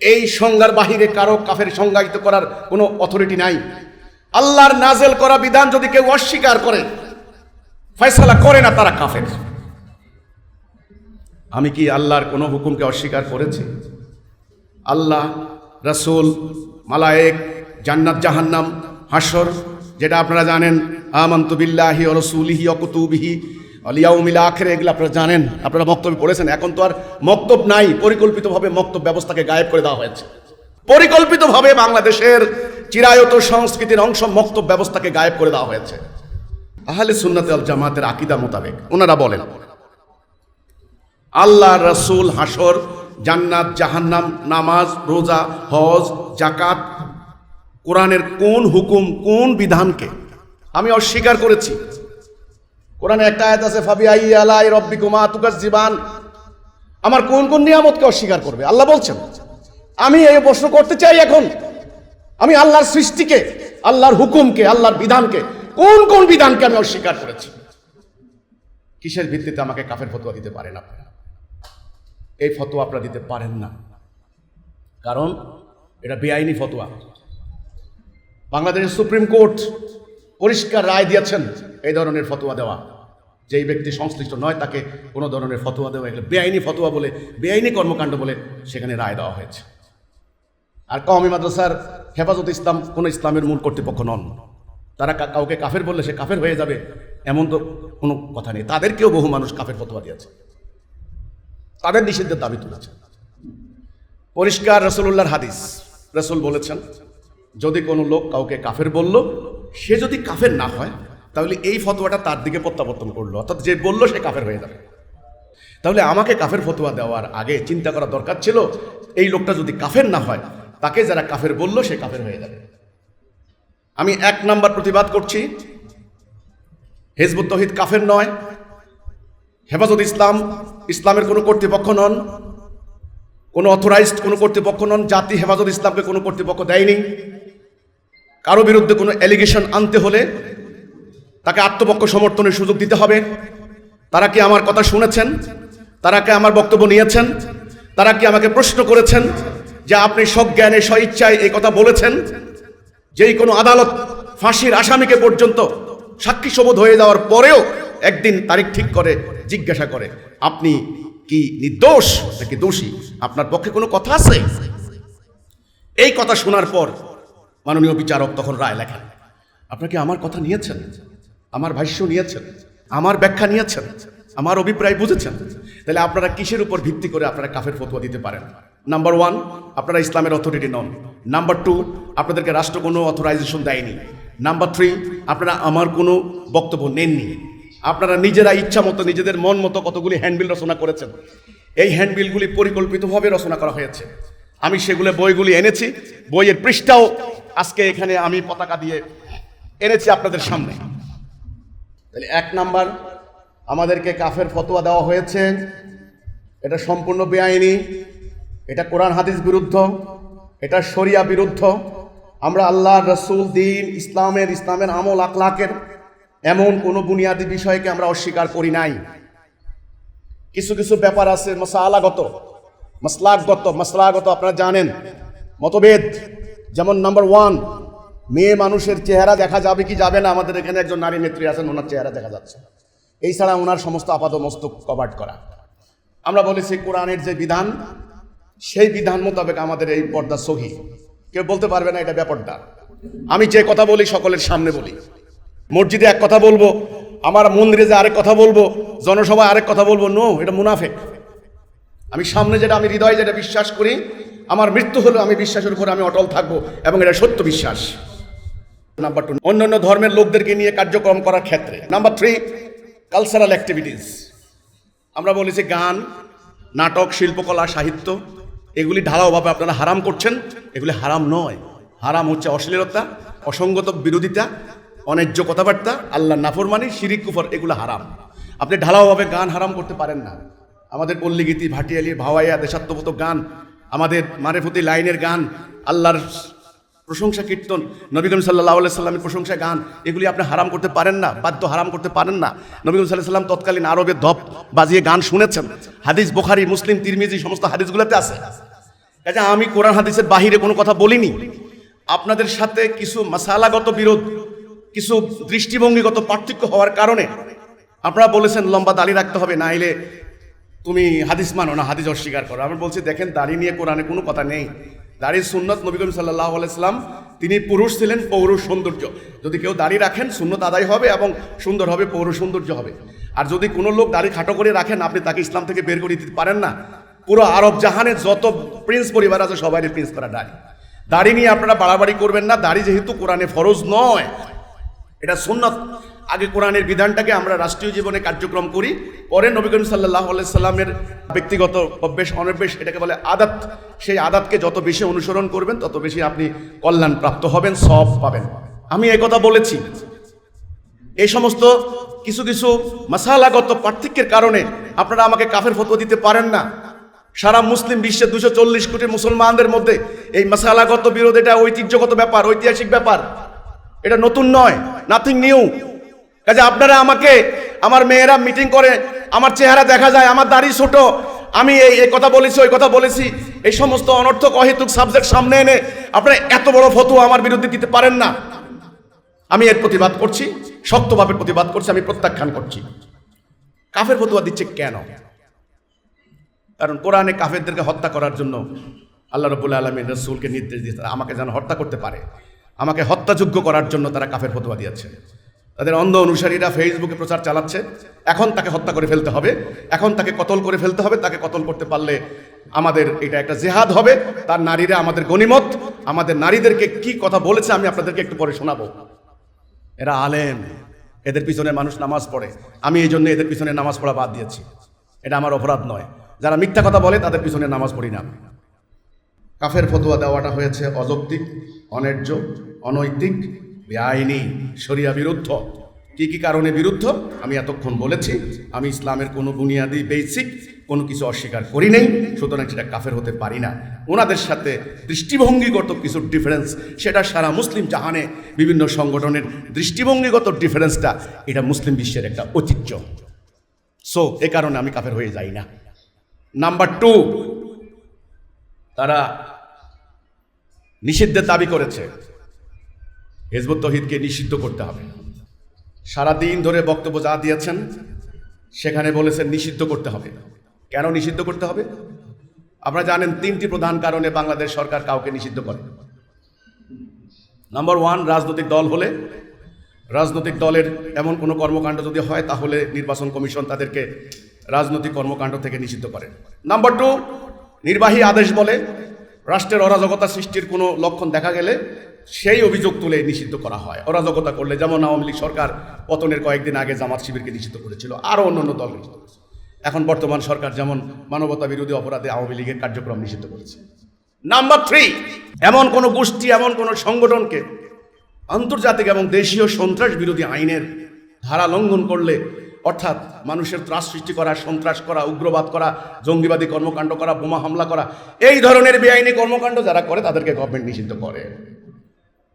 এই সংজ্ঞার বাহিরে কারো কাফের সংজ্ঞায়িত করার কোনো অথরিটি নাই। আল্লাহর নাজেল করা বিধান যদি কেউ অস্বীকার করে, ফয়সালা করে না, তারা কাফের। আমি কি আল্লাহর কোনো হুকুমকে অস্বীকার করেছি? আল্লাহ, রাসূল, মালায়েক, জান্নাত, জাহান্নাম, হাসর, যেটা আপনারা জানেন, আমানতু বিল্লাহি ওয়া রাসূলিহি ওয়া কুতুবিহি ওয়াল ইয়াউমিল আখির, এগুলো আপনারা জানেন, আপনারা বক্তব্য পড়েছেন। এখন তো আর বক্তব্য নাই, পরিকল্পিতভাবে বক্তব্য ব্যবস্থাকে গায়েব করে দেওয়া হয়েছে। পরিকল্পিতভাবে বাংলাদেশের চিরায়ত সংস্কৃতির অংশ বক্তব্য ব্যবস্থাকে গায়েব করে দেওয়া হয়েছে। আহলে সুন্নাত ওয়াল জামাতের আকীদা মোতাবেক ওনারা বলেন আল্লাহ, রাসূল, হাসর, জান্নাত, জাহান্নাম, নামাজ, রোজা, হজ, যাকাত, কোরআনের কোন হুকুম, কোন বিধানকে আমি অস্বীকার করেছি? কোরআনে একটা আয়াত আছে, ফাবি আইয়ি আলাই রাব্বিকুমা তুকাজ্জিবান। আমার কোন কোন নিয়ামতকে অস্বীকার করবে? আল্লাহ বলছেন। আমি এই প্রশ্ন করতে চাই এখন, আমি আল্লাহর সৃষ্টিকে, আল্লাহর হুকুমকে, আল্লাহর বিধানকে, কোন কোন বিধানকে আমি অস্বীকার করেছি? কিসের ভিত্তিতে আমাকে কাফের ফতোয়া দিতে পারেন আপনারা? এই ফতোয়া আপনারা দিতে পারেন না, কারণ এটা বেআইনি ফতোয়া। বাংলাদেশের সুপ্রিম কোর্ট পরিষ্কার রায় দিয়েছেন এই ধরনের ফতোয়া দেওয়া, যেই ব্যক্তি সংশ্লিষ্ট নয় তাকে কোনো ধরনের ফতোয়া দেওয়া এগুলো বেআইনি ফতোয়া বলে, বেআইনি কর্মকাণ্ড বলে সেখানে রায় দেওয়া হয়েছে। আর কওমি মাদ্রাসার হেফাজত ইসলাম কোনো ইসলামের মূল কর্তৃপক্ষ নন। তারা কাউকে কাফের বললে সে কাফের হয়ে যাবে এমন তো কোনো কথা নেই। তাদেরকেও বহু মানুষ কাফের ফতোয়া দিয়েছে, তাদের নিষিদ্ধের দাবি তুলেছে। পরিষ্কার রাসূলুল্লাহর হাদিস, রাসূল বলেছেন, যদি কোনো লোক কাউকে কাফের বলল, সে যদি কাফের না হয় তাহলে এই ফতোয়াটা তার দিকে প্রত্যাবর্তন করলো, অর্থাৎ যে বললো সে কাফের হয়ে যাবে। তাহলে আমাকে কাফের ফতোয়া দেওয়ার আগে চিন্তা করা দরকার ছিল, এই লোকটা যদি কাফের না হয়, তাকে যারা কাফের বললো সে কাফের হয়ে যাবে। আমি 1 নাম্বার প্রতিবাদ করছি, হিজবুত তাওহীদ কাফের নয়, হেফাজত ইসলাম ইসলামের কোনো কর্তৃপক্ষ নন, কোনো অথরাইজড কোনো কর্তৃপক্ষ নন। জাতি হেফাজত ইসলামকে কোনো কর্তৃপক্ষ দেয়নি। কারো বিরুদ্ধে কোনো অ্যালিগেশন আনতে হলে তাকে আত্মপক্ষ সমর্থনের সুযোগ দিতে হবে। তারা কি আমার কথা শুনেছেন? তারা কি আমার বক্তব্য নিয়েছেন? তারা কি আমাকে প্রশ্ন করেছেন যে আপনি সজ্ঞানে স্বইচ্ছায় এই কথা বলেছেন? যেই কোনো আদালত ফাঁসির আসামিকে পর্যন্ত সাক্ষী শপথ হয়ে যাওয়ার পরেও একদিন তারিখ ঠিক করে জিজ্ঞাসা করে আপনি কি নির্দোষ নাকি দোষী, আপনার পক্ষে কোনো কথা আছে? এই কথা শোনার পর মাননীয় বিচারক তখন রায় লেখেন। আপনারা কি আমার কথা নিয়েছেন? আমার ভাষ্য নিয়েছেন? আমার ব্যাখ্যা নিয়েছেন? আমার অভিপ্রায় বুঝেছেন? তাহলে আপনারা কিসের উপর ভিত্তি করে আপনারা কাফের ফতোয়া দিতে পারেন? নাম্বার 1, আপনারা ইসলামের অথরিটি নন। নাম্বার 2, আপনাদেরকে রাষ্ট্র কোনো অথরাইজেশন দেয়নি। নাম্বার 3, আপনারা আমার কোনো বক্তব্য নেননি। আপনারা নিজেরা ইচ্ছা মতো নিজেদের মন মতো কতগুলি হ্যান্ডবিল রচনা করেছেন। এই হ্যান্ডবিলগুলি পরিকল্পিতভাবে রচনা করা হয়েছে। আমি সেগুলো বইগুলি এনেছি, বইয়ের পৃষ্ঠাও আজকে এখানে আমি পতাকা দিয়ে এনেছি আপনাদের সামনে। তাহলে 1 নাম্বার, আমাদেরকে কাফের ফতোয়া দেওয়া হয়েছে, এটা সম্পূর্ণ বেআইনি, এটা কোরআন হাদিস বিরুদ্ধ, এটা শরিয়া বিরুদ্ধ। আমরা আল্লাহ, রসুল, দিন, ইসলামের আমল আখলাকের এমন কোনো বুনিয়াদী বিষয়কে আমরা অস্বীকার করি নাই। কিছু কিছু ব্যাপার আছে মাসলাগত আপনারা জানেন, মতভেদ। যেমন নাম্বার 1, মেয়ে মানুষের চেহারা দেখা যাবে কি যাবে না। আমাদের এখানে একজন নারী নেত্রী আছেন, ওনার চেহারা দেখা যাচ্ছে, এই ছাড়া ওনার সমস্ত আপাদমস্তক কভার করা। আমরা বলেছি কোরআনের যে বিধান, সেই বিধান মোতাবেক আমাদের এই পর্দা সহি। কেউ বলতে পারবে না এটা ব্যাপারটা। আমি যে কথা বলি সকলের সামনে বলি। মসজিদে এক কথা বলবো, আমার মন্দিরে যে আরেক কথা বলবো, জনসভায় আরেক কথা বলবো, নো, এটা মুনাফেক। আমি সামনে যেটা, আমি হৃদয়ে যেটা বিশ্বাস করি, আমার মৃত্যু হলো আমি বিশ্বাসের উপর আমি অটল থাকবো, এবং এটা সত্য বিশ্বাস। নাম্বার 2, অন্যান্য ধর্মের লোকদেরকে নিয়ে কার্যক্রম করার ক্ষেত্রে। Number 3, cultural activities. আমরা বলেছি গান, নাটক, শিল্পকলা, সাহিত্য, এগুলি ঢালাওভাবে আপনারা হারাম করছেন। এগুলি হারাম নয়। হারাম হচ্ছে অশ্লীলতা, অসঙ্গত বিরোধিতা, অন্যায্য কথাবার্তা, আল্লাহর নাফরমানি, শিরিক, কুফর, এগুলো হারাম। আপনি ঢালাওভাবে গান হারাম করতে পারেন না। আমাদের পল্লীগীতি, ভাটিয়ালি, ভাওয়াইয়া, দেশাত্মবোধক গান, আমাদের মারেফতি লাইনের গান, আল্লাহর প্রশংসা কীর্তন, নবী করিম সাল্লাল্লাহু আলাইহি সাল্লামের প্রশংসা গান, এগুলি আপনি হারাম করতে পারেন না, বাদ্য হারাম করতে পারেন না। নবী করিম সাল্লাল্লাহু আলাইহি সাল্লাম তৎকালীন আরবের ধপ বাজিয়ে গান শুনেছেন। হাদিস বুখারী, মুসলিম, তিরমিজি সমস্ত হাদিসগুলোতে আছে। কাজে আমি কোরআন হাদিসের বাহিরে কোনো কথা বলিনি। আপনাদের সাথে কিছু মাসালাগত বিরোধ, কিছু দৃষ্টিভঙ্গিগত পার্থক্য হওয়ার কারণে আপনারা বলেছেন লম্বা দাড়ি রাখতে হবে, না হলে তুমি হাদিস মানো না, হাদিস অস্বীকার করো। আমি বলছি দেখেন, দাড়ি নিয়ে কোরআনে কোনো কথা নেই। দাড়ির সুন্নত, নবী করিম সাল্লাল্লাহু আলাইহি সাল্লাম তিনি পুরুষ ছিলেন, পৌরুষ সৌন্দর্য। যদি কেউ দাড়ি রাখেন সুন্নত আদায় হবে এবং সুন্দর হবে, পৌরুষ সৌন্দর্য হবে। আর যদি কোনো লোক দাড়ি খাটো করে রাখেন, আপনি তাকে ইসলাম থেকে বের করে দিতে পারেন না। পুরো আরব জাহানের যত প্রিন্স পরিবার আছে সবাই প্রিন্স করা দাড়ি। দাড়ি নিয়ে আপনারা বাড়াবাড়ি করবেন না। দাড়ি যেহেতু কোরআনে ফরজ নয়, এটা সুন্নত। আগে কোরআনের বিধানটাকে আমরা রাষ্ট্রীয় জীবনে কার্যক্রম করি, পরে নবী করিম সাল্লাল্লাহু আলাইহি সাল্লামের ব্যক্তিগত অভ্যেস অনভ্যেস, এটাকে বলে আদাত। সেই আদাতকে যত বেশি অনুসরণ করবেন তত বেশি আপনি কল্যাণ প্রাপ্ত হবেন, সওয়াব পাবেন। আমি এই কথা বলেছি। এই সমস্ত কিছু কিছু মাসালাগত পার্থক্যের কারণে আপনারা আমাকে কাফের ফতোয়া দিতে পারেন না। সারা মুসলিম বিশ্বের 240 কোটি মুসলমানদের মধ্যে এই মাসালাগত বিরোধ, এটা ঐতিহ্যগত ব্যাপার, ঐতিহাসিক ব্যাপার, এটা নতুন নয়, নাথিং নিউ। কাজে আপনারা আমাকে, আমার মেয়েরা মিটিং করে, আমার চেহারা দেখা যায়, আমার দাড়ি ছোট, আমি এই কথা বলেছি, ওই কথা বলেছি, এই সমস্ত অনর্থক অহেতুক সাবজেক্ট সামনে এনে আপনারা এত বড় ফতোয়া আমার বিরুদ্ধে দিতে পারেন না। আমি এর প্রতিবাদ করছি, শক্তভাবে প্রতিবাদ করছি, আমি প্রত্যাখ্যান করছি। কাফের ফতোয়া দিচ্ছে কেন? কারণ কোরআনে কাফেরদেরকে হত্যা করার জন্য আল্লাহ রাব্বুল আলামিন রাসূলকে নির্দেশ দিয়েছেন, আমাকে যেন হত্যা করতে পারে, আমাকে হত্যাযোগ্য করার জন্য তারা কাফের ফতোয়া দিয়েছে। তাদের অন্ধ অনুসারীরা ফেসবুকে প্রচার চালাচ্ছে, এখন তাকে হত্যা করে ফেলতে হবে, এখন তাকে কতল করে ফেলতে হবে। তাকে কতল করতে পারলে আমাদের এটা একটা জেহাদ হবে, তার নারীরা আমাদের গনিমত। আমাদের নারীদেরকে কি কথা বলেছে আমি আপনাদেরকে একটু পরে শোনাবো। এরা আলেম, এদের পিছনে মানুষ নামাজ পড়ে, আমি এই জন্য এদের পিছনে নামাজ পড়া বাদ দিয়েছি। এটা আমার অপরাধ নয়। যারা মিথ্যা কথা বলে তাদের পিছনে নামাজ পড়ি না। কাফের ফতোয়া দেওয়াটা হয়েছে অযৌক্তিক, অন্যায্য, অনৈতিক, বেআইনি, শরিয়া বিরুদ্ধ। কি কি কারণে বিরুদ্ধ আমি এতক্ষণ বলেছি। আমি ইসলামের কোনো বুনিয়াদি বেসিক কোনো কিছু অস্বীকার করি নেই, সুতরাং সেটা কাফের হতে পারি না। ওনাদের সাথে দৃষ্টিভঙ্গিগত কিছু ডিফারেন্স, সেটা সারা মুসলিম জাহানে বিভিন্ন সংগঠনের দৃষ্টিভঙ্গিগত ডিফারেন্সটা এটা মুসলিম বিশ্বের একটা ঐতিহ্য। সো এ কারণে আমি কাফের হয়ে যাই না। নাম্বার 2, তারা নিষিদ্ধের দাবি করেছে, হিজবুত তৌহিদকে নিষিদ্ধ করতে হবে। সারাদিন ধরে বক্তব্য যা দিয়েছেন সেখানে বলেছেন নিষিদ্ধ করতে হবে। কেন নিষিদ্ধ করতে হবে? আপনারা জানেন 3টি প্রধান কারণে বাংলাদেশ সরকার কাউকে নিষিদ্ধ করে। নাম্বার 1, রাজনৈতিক দল হলে, রাজনৈতিক দলের এমন কোনো কর্মকাণ্ড যদি হয় তাহলে নির্বাচন কমিশন তাদেরকে রাজনৈতিক কর্মকাণ্ড থেকে নিষিদ্ধ করে। নাম্বার 2, নির্বাহী আদেশ বলে, রাষ্ট্রের অরাজকতা সৃষ্টির কোনো লক্ষণ দেখা গেলে সেই অভিযোগ তুলে নিষিদ্ধ করা হয়। অরাজকতা করলে, যেমন আওয়ামী লীগ সরকার পতনের কয়েকদিন আগে জামাত শিবিরকে নিষিদ্ধ করেছিল, আরও অন্যান্য দল নিষিদ্ধ করেছে। এখন বর্তমান সরকার যেমন মানবতা বিরোধী অপরাধে আওয়ামী লীগের কার্যক্রম নিষিদ্ধ করেছে। নাম্বার 3, এমন কোনো গোষ্ঠী, এমন কোনো সংগঠনকে আন্তর্জাতিক এবং দেশীয় সন্ত্রাস বিরোধী আইনের ধারা লঙ্ঘন করলে, অর্থাৎ মানুষের ত্রাস সৃষ্টি করা, সন্ত্রাস করা, উগ্রবাদ করা, জঙ্গিবাদী কর্মকাণ্ড করা, বোমা হামলা করা, এই ধরনের বেআইনি কর্মকাণ্ড যারা করে তাদেরকে গভর্নমেন্ট নিষিদ্ধ করে।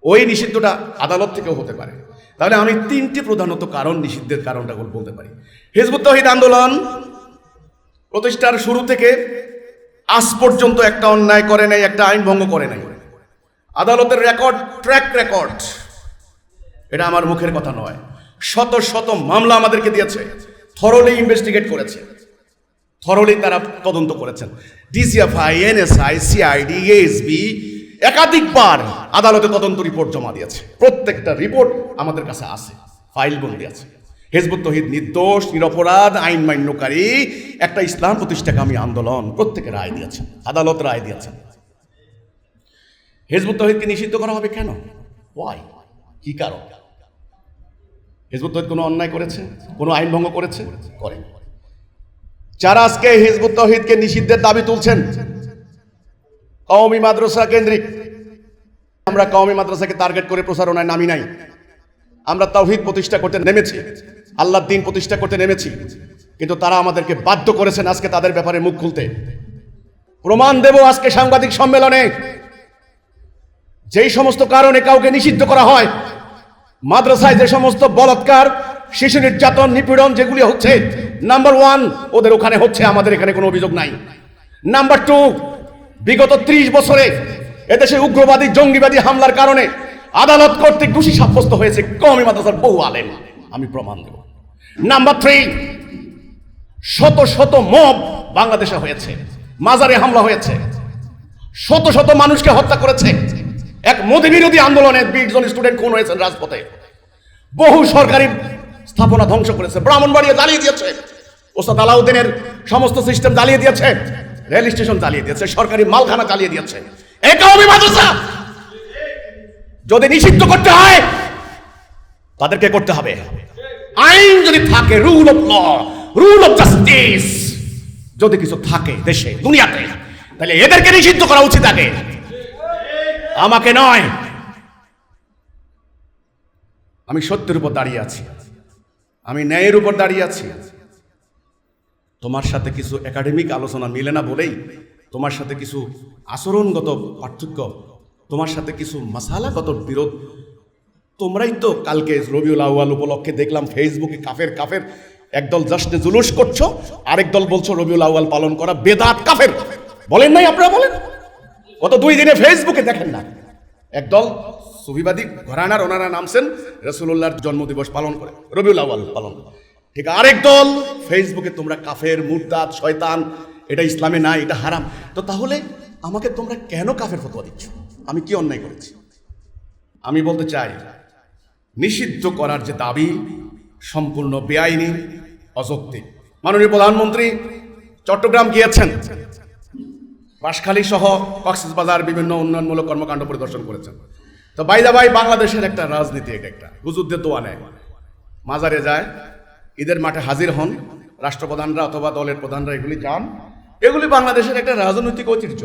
ওই নিষিদ্ধটা আদালত থেকেও হতে পারে। তাহলে আমি 3টি প্রধানত কারণ, নিষিদ্ধের কারণটা বলতে পারি। হিজবুত তৌহিদ আন্দোলন প্রতিষ্ঠার শুরু থেকে আজ পর্যন্ত একটা অন্যায় করে নাই, একটা আইন ভঙ্গ করে নাই। আদালতের রেকর্ড, ট্র্যাক রেকর্ড, এটা আমার মুখের কথা নয়। শত শত মামলা আমাদেরকে দিয়েছে, থরলি ইনভেস্টিগেট করেছে, থরলি তারা তদন্ত করেছেন। ডিজিএফআই, এনএসআই, সিআইডি, এএসবি একাধিকবার আদালতে তদন্ত রিপোর্ট জমা দিয়েছে। প্রত্যেকটা রিপোর্ট আমাদের কাছে আছে, ফাইল বন্দি আছে। হিজবুত তৌহিদ নির্দোষ, নিরপরাধ, আইন মান্যকারী একটা ইসলাম প্রতিষ্ঠাকামী আন্দোলন, প্রত্যেকে রায় দিয়েছেন, আদালত রায় দিয়েছেন। হিজবুত তৌহিদকে নিষিদ্ধ করা হবে কেন? ওয়াই? কি কারণ? হিজবুত তৌহিদ কোনো অন্যায় করেছে? কোনো আইন ভঙ্গ করেছে? করেন। যারা আজকে হিজবুত তৌহিদকে নিষিদ্ধের দাবি তুলছেন, কওমি মাদ্রাসা কেন্দ্রিক, আমরা কওমি মাদ্রাসাকে টার্গেট করে প্রচারণায় নামি নাই। আমরা তাওহীদ প্রতিষ্ঠা করতে নেমেছি, আল্লাহর দ্বীন প্রতিষ্ঠা করতে নেমেছি, কিন্তু তারা আমাদেরকে বাধ্য করেছেন আজকে তাদের ব্যাপারে মুখ খুলতে। প্রমাণ দেব আজকে সাংবাদিক সম্মেলনে। যেই সমস্ত কারণে কাউকে নিষিদ্ধ করা হয়, মাদ্রাসায় যে সমস্ত বলাৎকার, শিশু নির্যাতন, নিপীড়ন যেগুলি হচ্ছে, নাম্বার 1 ওদের ওখানে হচ্ছে, আমাদের এখানে কোনো অভিযোগ নাই। নাম্বার 2, বিগত 30 বছরে এদেশে উগ্রবাদী, জঙ্গিবাদী হামলার কারণে আদালত কর্তৃক দোষী সাব্যস্ত হয়েছে কওমি মাদ্রাসার বহু আলেম, আমি প্রমাণ দেব। নাম্বার 3, শত শত মব বাংলাদেশে হয়েছে, মাজারে হামলা হয়েছে, শত শত মানুষকে হত্যা করেছে। এক মোদি বিরোধী আন্দোলনে 20 জন স্টুডেন্ট খুন হয়েছেন রাজপথে। বহু সরকারি স্থাপনা ধ্বংস করেছে, ব্রাহ্মণবাড়িয়া জ্বালিয়ে দিয়েছে, ওস্তাদ আলাউদ্দিনের সমস্ত সিস্টেম জ্বালিয়ে দিয়েছে, রেল স্টেশন জ্বালিয়ে দিয়েছে, সরকারি মালখানা জ্বালিয়ে দিয়েছে। এই কওমি মাদ্রাসা যদি নিষিদ্ধ করতে হয় তাদেরকে করতে হবে। আইন যদি থাকে, rule of law, rule of justice যদি কিছু থাকে দেশে, দুনিয়াতে, তাহলে এদেরকে নিষিদ্ধ করা উচিত আগে, আমাকে নয়। আমি সত্যের উপর দাঁড়িয়ে আছি, আমি ন্যায়ের উপর দাঁড়িয়ে আছি। তোমার সাথে কিছু একাডেমিক আলোচনা মিলে না বলেই, তোমার সাথে কিছু আচরণগত পার্থক্য, তোমার সাথে কিছু মাসালাগত বিরোধ, তোমরাই তো কালকে রবিউল আউয়াল উপলক্ষে দেখলাম ফেসবুকে কাফের কাফের একদল জশ্নে জুলুস করছো, আরেক দল বলছো রবিউল আউয়াল পালন করা বেদাত কাফের। বলেন নাই আপনারা? বলেন। গত 2 দিনে ফেসবুকে দেখেন না, একদল সুফিবাদী ঘরানার ওনারা নামছেন রাসূলুল্লাহর জন্মদিবস পালন করে, রবিউল আউয়াল পালন করে। ঠিক আরেক দল ফেসবুকে তোমরা কাফের, মুরতাদ, শয়তান, এটা ইসলামে নাই, এটা হারাম। তো তাহলে আমাকে তোমরা কেন কাফের ফতোয়া দিচ্ছ? আমি কি অন্যায় করেছি? আমি বলতে চাই, নিষিদ্ধ করার যে দাবি সম্পূর্ণ বেআইনি, অযৌক্তিক। মাননীয় প্রধানমন্ত্রী চট্টগ্রাম গিয়েছেন, বাঁশখালী সহ কক্সবাজার বিভিন্ন উন্নয়নমূলক কর্মকাণ্ড পরিদর্শন করেছেন। তো বাইদা ভাই, বাংলাদেশের একটা রাজনীতি, এটা একটা হুজুরদের দোয়া নেয়, মাজারে যায়, ঈদের মাঠে হাজির হন রাষ্ট্রপ্রধানরা অথবা দলের প্রধানরা, এগুলি যান, এগুলি বাংলাদেশের একটা রাজনৈতিক ঐতিহ্য।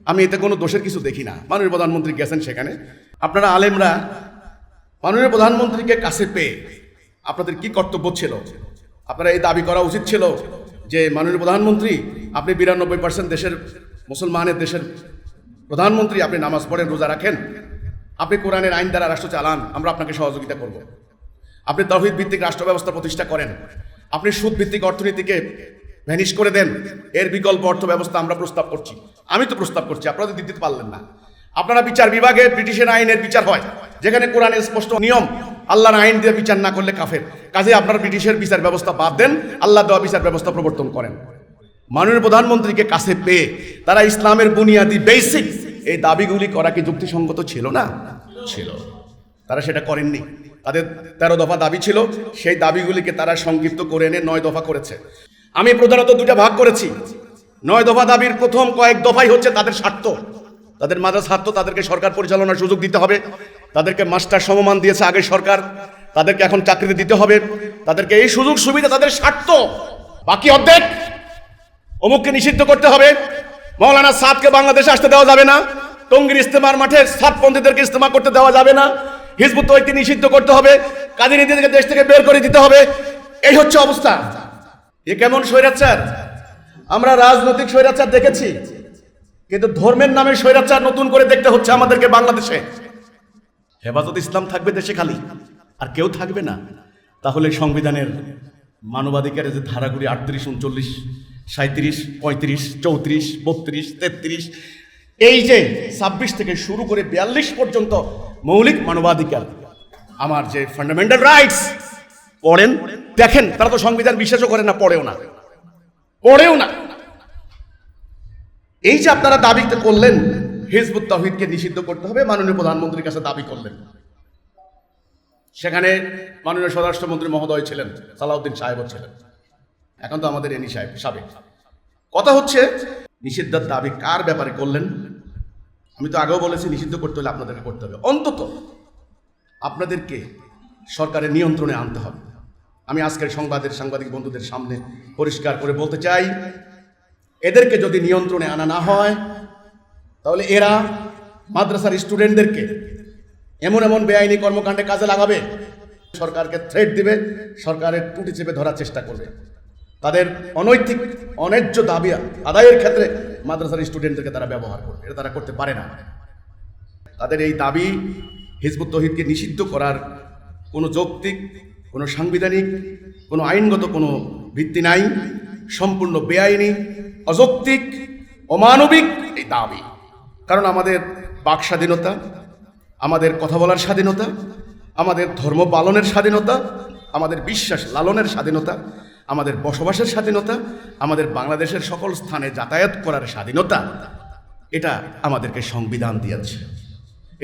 আমি এতে কোনো দোষের কিছু দেখি না। মাননীয় প্রধানমন্ত্রী গেছেন সেখানে, আপনারা আলেমরা মাননীয় প্রধানমন্ত্রীকে কাছে পেয়ে আপনাদের কি কর্তব্য ছিল? আপনারা এই দাবি করা উচিত ছিল যে মাননীয় প্রধানমন্ত্রী, আপনি 92% দেশের মুসলমানের দেশের প্রধানমন্ত্রী, আপনি নামাজ পড়েন, রোজা রাখেন, আপনি কোরআনের আইন দ্বারা রাষ্ট্র চালান, আমরা আপনাকে সহযোগিতা করব। আপনি তাওহীদ ভিত্তিক রাষ্ট্র ব্যবস্থা প্রতিষ্ঠা করেন, আপনি সুদ ভিত্তিক অর্থনীতিকে ভ্যানিশ করে দেন, এর বিকল্প অর্থ ব্যবস্থা আমরা প্রস্তাব করছি। আমি তো প্রস্তাব করছি, আপনারা দিতে পারলেন না। আপনারা বিচার বিভাগে ব্রিটিশের আইনের বিচার হয়, যেখানে কোরআনের স্পষ্ট নিয়ম, আল্লাহর আইন দিয়ে বিচার না করলে কাফের। কাজে আপনারা ব্রিটিশের বিচার ব্যবস্থা বাদ দেন, আল্লাহ দেওয়া বিচার ব্যবস্থা প্রবর্তন করেন। মাননীয় প্রধানমন্ত্রীকে কাছে পেয়ে তারা ইসলামের বুনিয়াদি বেসিক এই দাবিগুলি করা কি যুক্তিসঙ্গত ছিল না? ছিল। তারা সেটা করেননি। তাদের 13 দফা দাবি ছিল, সেই দাবিগুলিকে তারা সংক্ষিপ্ত করে এনে 9 দফা করেছে। আমি প্রধানত 2টা ভাগ করেছি। 9 দফা দাবির প্রথম কয়েক দফাই হচ্ছে তাদের স্বার্থ, তাদের মাদ্রাসা স্বার্থ, তাদেরকে সরকার পরিচালনার সুযোগ দিতে হবে, তাদেরকে মাস্টার সমমান দিয়েছে আগে সরকার, তাদেরকে এখন চাকরিতে দিতে হবে, তাদেরকে এই সুযোগ সুবিধা তাদের স্বার্থ। বাকি অর্ধেক, অমুককে নিষিদ্ধ করতে হবে, মৌলানা সাদকে বাংলাদেশে আসতে দেওয়া যাবে না, টঙ্গীর ইস্তেমার মাঠে সাদপন্থীদেরকে ইস্তেমা করতে দেওয়া যাবে না, হিজবুত তৌহিদকে নিষিদ্ধ করতে হবে, কাদিনীদেরকে দেশ থেকে বের করে দিতে হবে। এই হচ্ছে অবস্থা। এ কেমন স্বৈরাচার? আমরা রাজনৈতিক স্বৈরাচার দেখেছি, কিন্তু ধর্মের নামে স্বৈরাচার নতুন করে দেখতে হচ্ছে আমাদেরকে বাংলাদেশে। হেফাজত ইসলাম থাকবে দেশে খালি, আর কেউ থাকবে না। তাহলে সংবিধানের মানবাধিকারের যে ধারাগুলি 38, 39, 37, 35, 34, 32, 33, এই যে 26 থেকে শুরু করে 42 পর্যন্ত মৌলিক মানবাধিকার, আমার যে ফান্ডামেন্টাল রাইটস, পড়েন দেখেন। তারা তো সংবিধান বিশ্বাসও করে না, পড়েও না। এই যে আপনারা দাবি করলেন হিজবুত তাওহীদকে নিষিদ্ধ করতে হবে, মাননীয় প্রধানমন্ত্রীর কাছে দাবি করলেন, সেখানে মাননীয় স্বরাষ্ট্রমন্ত্রী মহোদয় ছিলেন, সালাউদ্দিন সাহেবও ছিলেন, এখন তো আমাদের এনি সাবেক। কথা হচ্ছে নিষিদ্ধের দাবি কার ব্যাপারে করলেন? আমি তো আগেও বলেছি, নিষিদ্ধ করতে হলে আপনাদেরকে করতে হবে, অন্তত আপনাদেরকে সরকারের নিয়ন্ত্রণে আনতে হবে। আমি আজকের সাংবাদিক বন্ধুদের সামনে পরিষ্কার করে বলতে চাই, এদেরকে যদি নিয়ন্ত্রণে আনা না হয়, তাহলে এরা মাদ্রাসার স্টুডেন্টদেরকে এমন বেআইনি কর্মকাণ্ডে কাজে লাগাবে, সরকারকে থ্রেট দিবে, সরকারের টুটি চেপে ধরার চেষ্টা করবে, তাদের অনৈতিক অন্যায্য দাবি আদায়ের ক্ষেত্রে মাদ্রাসার স্টুডেন্টদেরকে তারা ব্যবহার করবে। এটা তারা করতে পারে না। তাদের এই দাবি হিজবুত তাওহীদকে নিষিদ্ধ করার কোনো যৌক্তিক, কোনো সাংবিধানিক, কোনো আইনগত কোনো ভিত্তি নাই, সম্পূর্ণ বেআইনি, অযৌক্তিক, অমানবিক এই দাবি। কারণ আমাদের বাক স্বাধীনতা, আমাদের কথা বলার স্বাধীনতা, আমাদের ধর্ম পালনের স্বাধীনতা, আমাদের বিশ্বাস লালনের স্বাধীনতা, আমাদের বসবাসের স্বাধীনতা, আমাদের বাংলাদেশের সকল স্থানে যাতায়াত করার স্বাধীনতা, এটা আমাদেরকে সংবিধান দিয়েছে।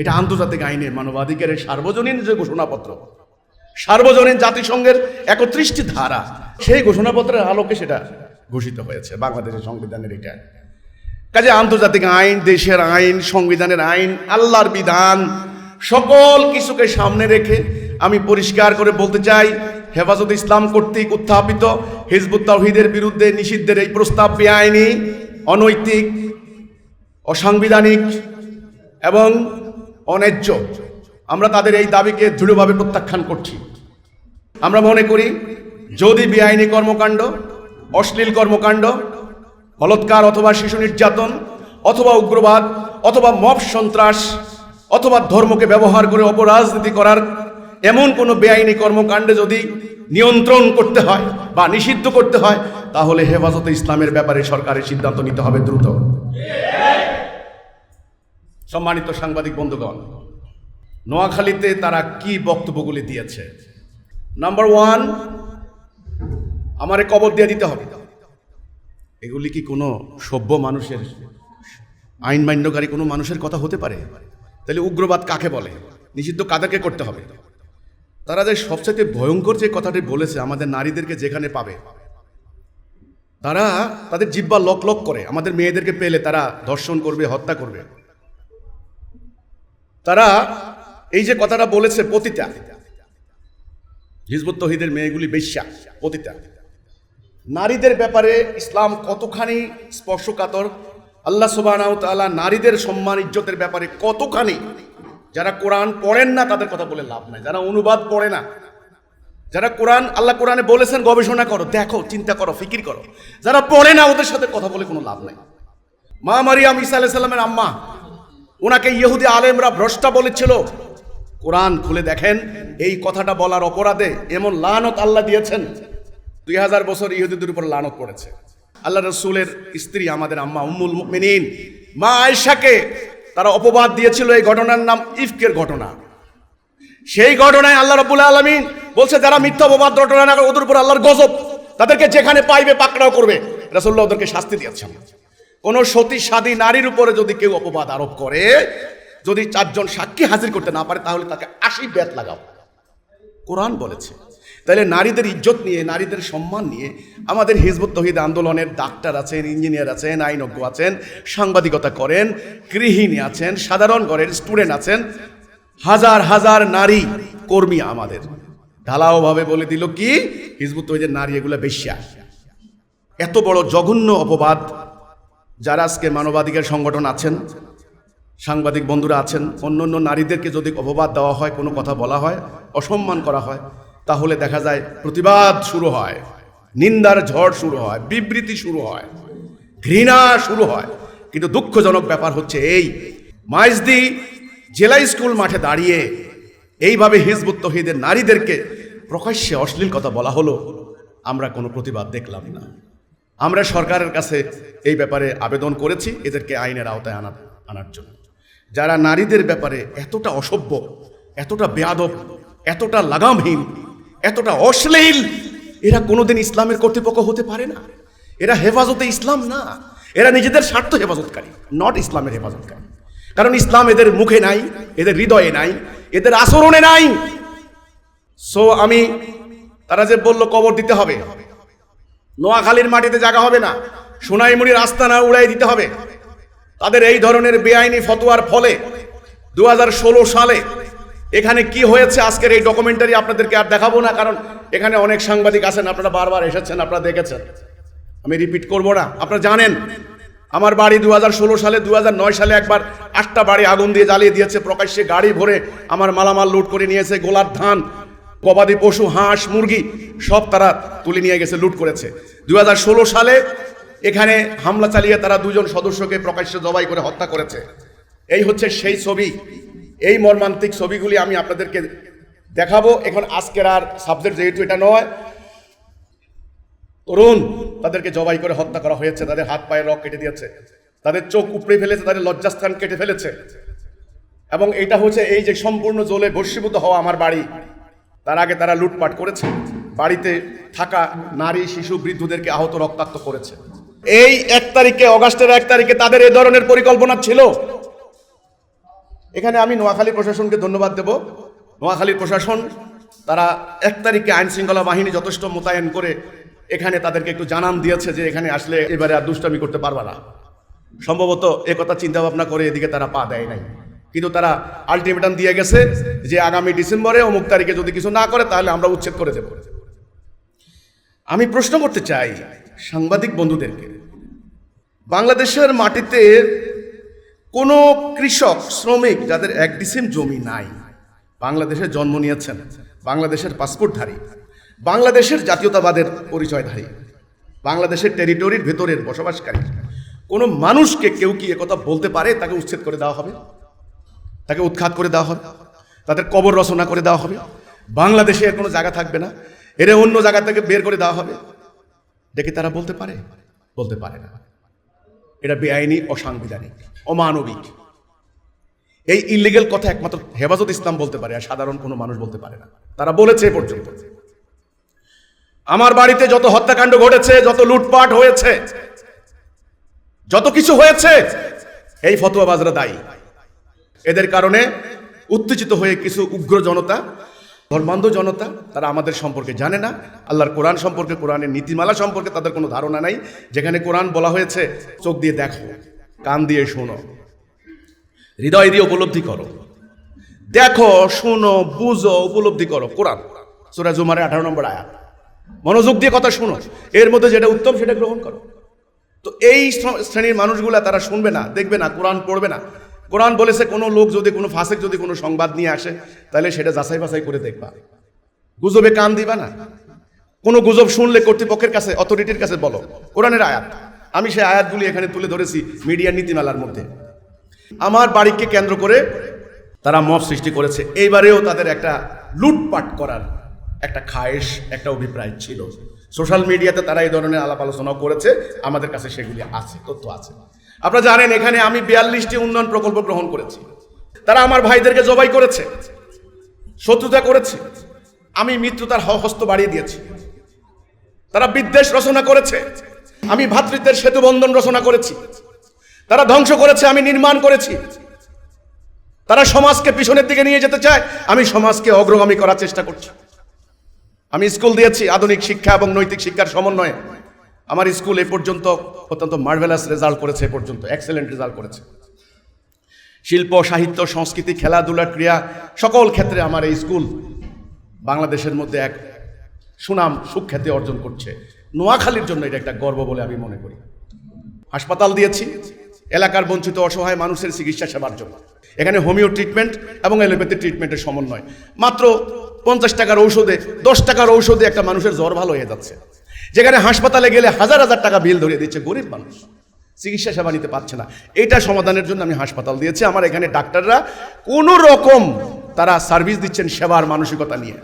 এটা আন্তর্জাতিক আইনে মানবাধিকারের সার্বজনীন যে ঘোষণাপত্র, সার্বজনীন জাতিসংঘের 31টি ধারা, সেই ঘোষণাপত্রের আলোকে সেটা ঘোষিত হয়েছে বাংলাদেশের সংবিধানের। এটা কাজে আন্তর্জাতিক আইন, দেশের আইন, সংবিধানের আইন, আল্লাহর বিধান, সকল কিছুকে সামনে রেখে আমি পরিষ্কার করে বলতে চাই, হেফাজত ইসলাম কর্তৃক উত্থাপিত হিজবুত তাওহীদের বিরুদ্ধে নিষিদ্ধের এই প্রস্তাব বেআইনি, অনৈতিক, অসাংবিধানিক এবং অন্যায্য। আমরা তাদের এই দাবিকে দৃঢ়ভাবে প্রত্যাখ্যান করছি। আমরা মনে করি, যদি বেআইনি কর্মকাণ্ড, অশ্লীল কর্মকাণ্ড, বলৎকার অথবা শিশু নির্যাতন অথবা উগ্রবাদ অথবা মব সন্ত্রাস অথবা ধর্মকে ব্যবহার করে অপরাজনীতি করার এমন কোনো বেআইনি কর্মকাণ্ডে যদি নিয়ন্ত্রণ করতে হয় বা নিষিদ্ধ করতে হয়, তাহলে হেফাজতে ইসলামের ব্যাপারে সরকারের সিদ্ধান্ত নিতে হবে দ্রুত। সম্মানিত সাংবাদিক বন্ধুগণ, নোয়াখালীতে তারা কি বক্তব্যগুলি দিয়েছে? নাম্বার 1, আমারে কবর দিয়ে দিতে হবে। এগুলি কি কোনো সভ্য মানুষের, আইন মান্যকারী কোনো মানুষের কথা হতে পারে? তাহলে উগ্রবাদ কাকে বলে? নিষিদ্ধ কাদেরকে করতে হবে? তারা যে সবচেয়ে ভয়ঙ্কর যে কথাটি বলেছে, আমাদের নারীদেরকে যেখানে পাবে তারা তাদের জিহ্বা লক করে, আমাদের মেয়েদেরকে পেলে তারা ধর্ষণ করবে, হত্যা করবে। তারা এই যে কথাটা বলেছে, পতিতা, হিজবুত তাওহীদের মেয়েগুলি বেশ্যা, পতিতা। নারীদের ব্যাপারে ইসলাম কতখানি স্পর্শকাতর, আল্লাহ সুবহানাহু ওয়া তাআলা নারীদের সম্মান ইজ্জতের ব্যাপারে কতখানি, যারা কোরআন পড়েন না তাদের কথা বলে লাভ নাই, যারা অনুবাদ পড়ে না, যারা কোরআন, আল্লাহ কোরআনে বলেছেন গবেষণা করো, দেখো, চিন্তা করো, ফিকির করো। যারা পড়ে না ওদের সাথে কথা বলে কোনো লাভ নাই। মা মারিয়াম ঈসা আলাইহিস সালামের আম্মা, ওনাকে ইহুদি আলেমরা ভ্রষ্টা বলেছিল। কোরআন খুলে দেখেন, এই কথাটা বলার অপরাধে এমন লানত আল্লাহ দিয়েছেন, 2000 বছর ইহুদিদের উপর লানত পড়েছে। আল্লাহ রসুলের স্ত্রী আমাদের আম্মা উম্মুল মুমিনিন মা আয়েশাকে তারা অপবাদ দিয়েছিল। এই ঘটনার নাম ইফকের ঘটনা। সেই ঘটনায় আল্লাহ রাব্বুল আলামিন বলছে, যারা মিথ্যা অপবাদ রটনা না করে ওদের উপর আল্লাহর গজব, তাদেরকে যেখানে পাইবে পাকড়াও করবে। রাসূলুল্লাহ ওদেরকে শাস্তি দিয়েছেন। কোন সতী সাদী নারীর উপরে যদি কেউ অপবাদ আরোপ করে, যদি 4 জন সাক্ষী হাজির করতে না পারে, তাহলে তাকে 80 বেত লাগাও, কোরআন বলেছে। তাহলে নারীদের ইজ্জত নিয়ে, নারীদের সম্মান নিয়ে আমাদের হিজবুত তৌহিদ আন্দোলনের ডাক্তার আছেন, ইঞ্জিনিয়ার আছেন, আইনজ্ঞ আছেন, সাংবাদিকতা করেন, গৃহিণী আছেন, সাধারণ ঘরের স্টুডেন্ট আছেন, হাজার হাজার নারী কর্মী আমাদের ঢালাওভাবে বলে দিল কি হিজবুত তৌহিদের নারী এগুলো বেশ্যা। এত বড় জঘন্য অপবাদ। যারা আজকে মানবাধিকার সংগঠন আছেন, সাংবাদিক বন্ধুরা আছেন, অন্য অন্য নারীদেরকে যদি অপবাদ দেওয়া হয়, কোনো কথা বলা হয়, অসম্মান করা হয়, তাহলে দেখা যায় প্রতিবাদ শুরু হয়, নিন্দার ঝড় শুরু হয়, বিবৃতি শুরু হয়, ঘৃণা শুরু হয়। কিন্তু দুঃখজনক ব্যাপার হচ্ছে এই, মাইজদি জেলা স্কুল মাঠে দাঁড়িয়ে এইভাবে হিজবুত তৌহিদের নারীদেরকে প্রকাশ্যে অশ্লীল কথা বলা হলো, আমরা কোনো প্রতিবাদ দেখলাম না। আমরা সরকারের কাছে এই ব্যাপারে আবেদন করেছি এদেরকে আইনের আওতায় আনার জন্য। যারা নারীদের ব্যাপারে এতটা অসভ্য, এতটা বেয়াদব, এতটা লাগামহীন, এতটা অশ্লীল, এরা কোনোদিন ইসলামের কর্তৃপক্ষ হতে পারে না। এরা হেফাজতে ইসলাম না, এরা নিজেদের স্বার্থ হেফাজতকারী, নট ইসলামের হেফাজতকারী। কারণ ইসলাম এদের মুখে নাই, এদের হৃদয়ে নাই, এদের আচরণে নাই। সো আমি, তারা যে বলল কবর দিতে হবে, নোয়াখালীর মাটিতে জায়গা হবে না, সোনাইমুড়ির আস্তানা উড়াই দিতে হবে, তাদের এই ধরনের বেআইনি ফতোয়ার ফলে 2016 সালে এখানে কি হয়েছে, আজকের এই ডকুমেন্টারি আপনাদেরকে আর দেখাবো না, কারণ এখানে অনেক সাংবাদিক আছেন, আপনারা বারবার এসেছেন, আপনারা দেখেছেন, আমি রিপিট করব না। আপনারা জানেন আমার বাড়ি 2016 সালে, 2009 সালে একবার 8টা বাড়ি আগুন দিয়ে জ্বালিয়ে দিয়েছে, প্রকাশ্যে গাড়ি ভরে আমার মালামাল লুট করে নিয়েছে, গোলার ধান, গবাদি পশু, হাঁস, মুরগি সব তারা তুলে নিয়ে গেছে, লুট করেছে। 2016 সালে এখানে হামলা চালিয়ে তারা 2 জন সদস্যকে প্রকাশ্যে জবাই করে হত্যা করেছে। এই হচ্ছে সেই ছবি। এই মর্মান্তিক ছবিগুলি আমি আপনাদেরকে দেখাবো। এখন আজকের আর সাবজেক্ট যেহেতু এটা নয়, তরুণ তাদেরকে জবাই করে হত্যা করা হয়েছে, তাদের হাত পায়ের রক কেটে দিয়েছে, তাদের চোখ উপড়ে ফেলেছে, তাদের লজ্জাস্থান কেটে ফেলেছে। এবং এটা হচ্ছে এই যে সম্পূর্ণ জ্বলে ভস্মীভূত হওয়া আমার বাড়ি, তার আগে তারা লুটপাট করেছে, বাড়িতে থাকা নারী, শিশু, বৃদ্ধদেরকে আহত, রক্তাক্ত করেছে। এই 1 তারিখে, অগাস্টের 1 তারিখে তাদের এই ধরনের পরিকল্পনা ছিল। এখানে আমি নোয়াখালী প্রশাসনকে ধন্যবাদ দেব। নোয়াখালীর প্রশাসন তারা 1 তারিখে আইন শৃঙ্খলা বাহিনী যথেষ্ট মোতায়েন করে এখানে তাদেরকে একটু জানান দিয়েছে যে এখানে আসলে এবারে আর দুষ্টামি করতে পারবা না। সম্ভবত একথা চিন্তা ভাবনা করে এদিকে তারা পা দেয় নাই, কিন্তু তারা আলটিমেটাম দিয়ে গেছে যে আগামী ডিসেম্বরে অমুক তারিখে যদি কিছু না করে তাহলে আমরা উচ্ছেদ করে দেব। আমি প্রশ্ন করতে চাই সাংবাদিক বন্ধুদেরকে, বাংলাদেশের মাটিতে কোনো কৃষক, শ্রমিক যাদের 1 ডিসিম জমি নাই, বাংলাদেশে জন্ম নিয়েছেন, বাংলাদেশের পাসপোর্টধারী, বাংলাদেশের জাতীয়তাবাদের পরিচয়ধারী, বাংলাদেশের টেরিটরির ভেতরের বসবাসকারী কোনো মানুষকে কেউ কি একথা বলতে পারে তাকে উচ্ছেদ করে দেওয়া হবে, তাকে উৎখাত করে দেওয়া হবে, তাদের কবর রচনা করে দেওয়া হবে, বাংলাদেশে এর কোনো জায়গা থাকবে না, এর অন্য জায়গা থেকে বের করে দেওয়া হবে? দেখে তারা বলতে পারে? বলতে পারে না। এটা বেআইনি, অসাংবিধানিক, অমানবিক। এই ইলিগেল কথা একমাত্র হেফাজত ইসলাম বলতে পারে, আর সাধারণ কোনো মানুষ বলতে পারে না। তারা বলেছে এ পর্যন্ত। আমার বাড়িতে যত হত্যাকাণ্ড ঘটেছে, যত লুটপাট হয়েছে, যত কিছু হয়েছে, এই ফতোয়াবাজরা দায়ী। এদের কারণে উত্তেজিত হয়ে কিছু উগ্র জনতা, ধর্মান্ধ জনতা, তারা আমাদের সম্পর্কে জানে না, আল্লাহর কোরআন সম্পর্কে, কোরআনের নীতিমালা সম্পর্কে তাদের কোনো ধারণা নাই। যেখানে কোরআন বলা হয়েছে চোখ দিয়ে দেখো, কান দিয়ে শোনো, হৃদয় দিয়ে উপলব্ধি করো, দেখো, শোনো, বুঝো, উপলব্ধি করো। কোরআন সূরা জুমারের 18 নম্বর আয়াত। মনোযোগ দিয়ে কথা শোনো, এর মধ্যে যেটা উত্তম সেটা গ্রহণ করো। তো এই শ্রেণীর মানুষগুলা তারা শুনবে না, দেখবে না, কোরআন পড়বে না। কোরআন বলেছে কোনো লোক যদি, কোনো ফাসেক যদি কোনো সংবাদ নিয়ে আসে, তাহলে সেটা যাচাই বাছাই করে দেখবা, গুজবে কান দিবা না। কোনো গুজব শুনলে কর্তৃপক্ষের কাছে, অথরিটির কাছে বলো। কোরআনের আয়াত, আমি সেই আয়াতগুলি এখানে তুলে ধরেছি মিডিয়া নীতিমালার মধ্যে। আমার বাড়িকে কেন্দ্র করে তারা মব সৃষ্টি করেছে। এইবারেও তাদের একটা লুটপাট করার একটা খায়েশ, একটা অভিপ্রায় ছিল। সোশ্যাল মিডিয়াতে তারা এই ধরনের আলাপ আলোচনাও করেছে, আমাদের কাছে সেগুলি আছে, তথ্য আছে। আপনারা জানেন এখানে আমি 42টি উন্নয়ন প্রকল্প গ্রহণ করেছি। তারা আমার ভাইদেরকে জবাই করেছে, শত্রুতা করেছে, আমি মিত্রতার হস্ত বাড়িয়ে দিয়েছি। তারা বিদ্বেষ রচনা করেছে, আমি ভ্রাতৃত্বের সেতু বন্ধন রচনা করেছি। তারা ধ্বংস করেছে, আমি নির্মাণ করেছি। তারা সমাজকে পিছনের দিকে নিয়ে যেতে চায়, আমি সমাজকে অগ্রগামী করার চেষ্টা করছি। আমি স্কুল দিয়েছি, আধুনিক শিক্ষা এবং নৈতিক শিক্ষার সমন্বয়ে আমার স্কুল এ পর্যন্ত অত্যন্ত মার্ভেলাস রেজাল্ট করেছে, এ পর্যন্ত এক্সেলেন্ট রেজাল্ট করেছে। শিল্প, সাহিত্য, সংস্কৃতি, খেলাধুলা, ক্রীড়া সকল ক্ষেত্রে আমার এই স্কুল বাংলাদেশের মধ্যে এক সুনাম সুখ্যাতি অর্জন করছে। নোয়াখালীর জন্য এটা একটা গর্ব বলে আমি মনে করি। হাসপাতাল দিয়েছি এলাকার বঞ্চিত অসহায় মানুষের চিকিৎসা সেবার জন্য। এখানে হোমিও ট্রিটমেন্ট এবং এলোপ্যাথি ট্রিটমেন্টের সমন্বয়। মাত্র 50 টাকার ঔষধে, 10 টাকার ঔষধে একটা মানুষের জ্বর ভালো হয়ে যাচ্ছে, যেখানে হাসপাতালে গেলে হাজার হাজার টাকা বিল ধরিয়ে দিচ্ছে গরিব মানুষ, চিকিৎসা সেবা নিতে পারছে না। এটা সমাধানের জন্য আমি হাসপাতাল দিয়েছি। আমার এখানে ডাক্তাররা কোনো রকম তারা সার্ভিস দিচ্ছেন সেবার মানসিকতা নিয়ে।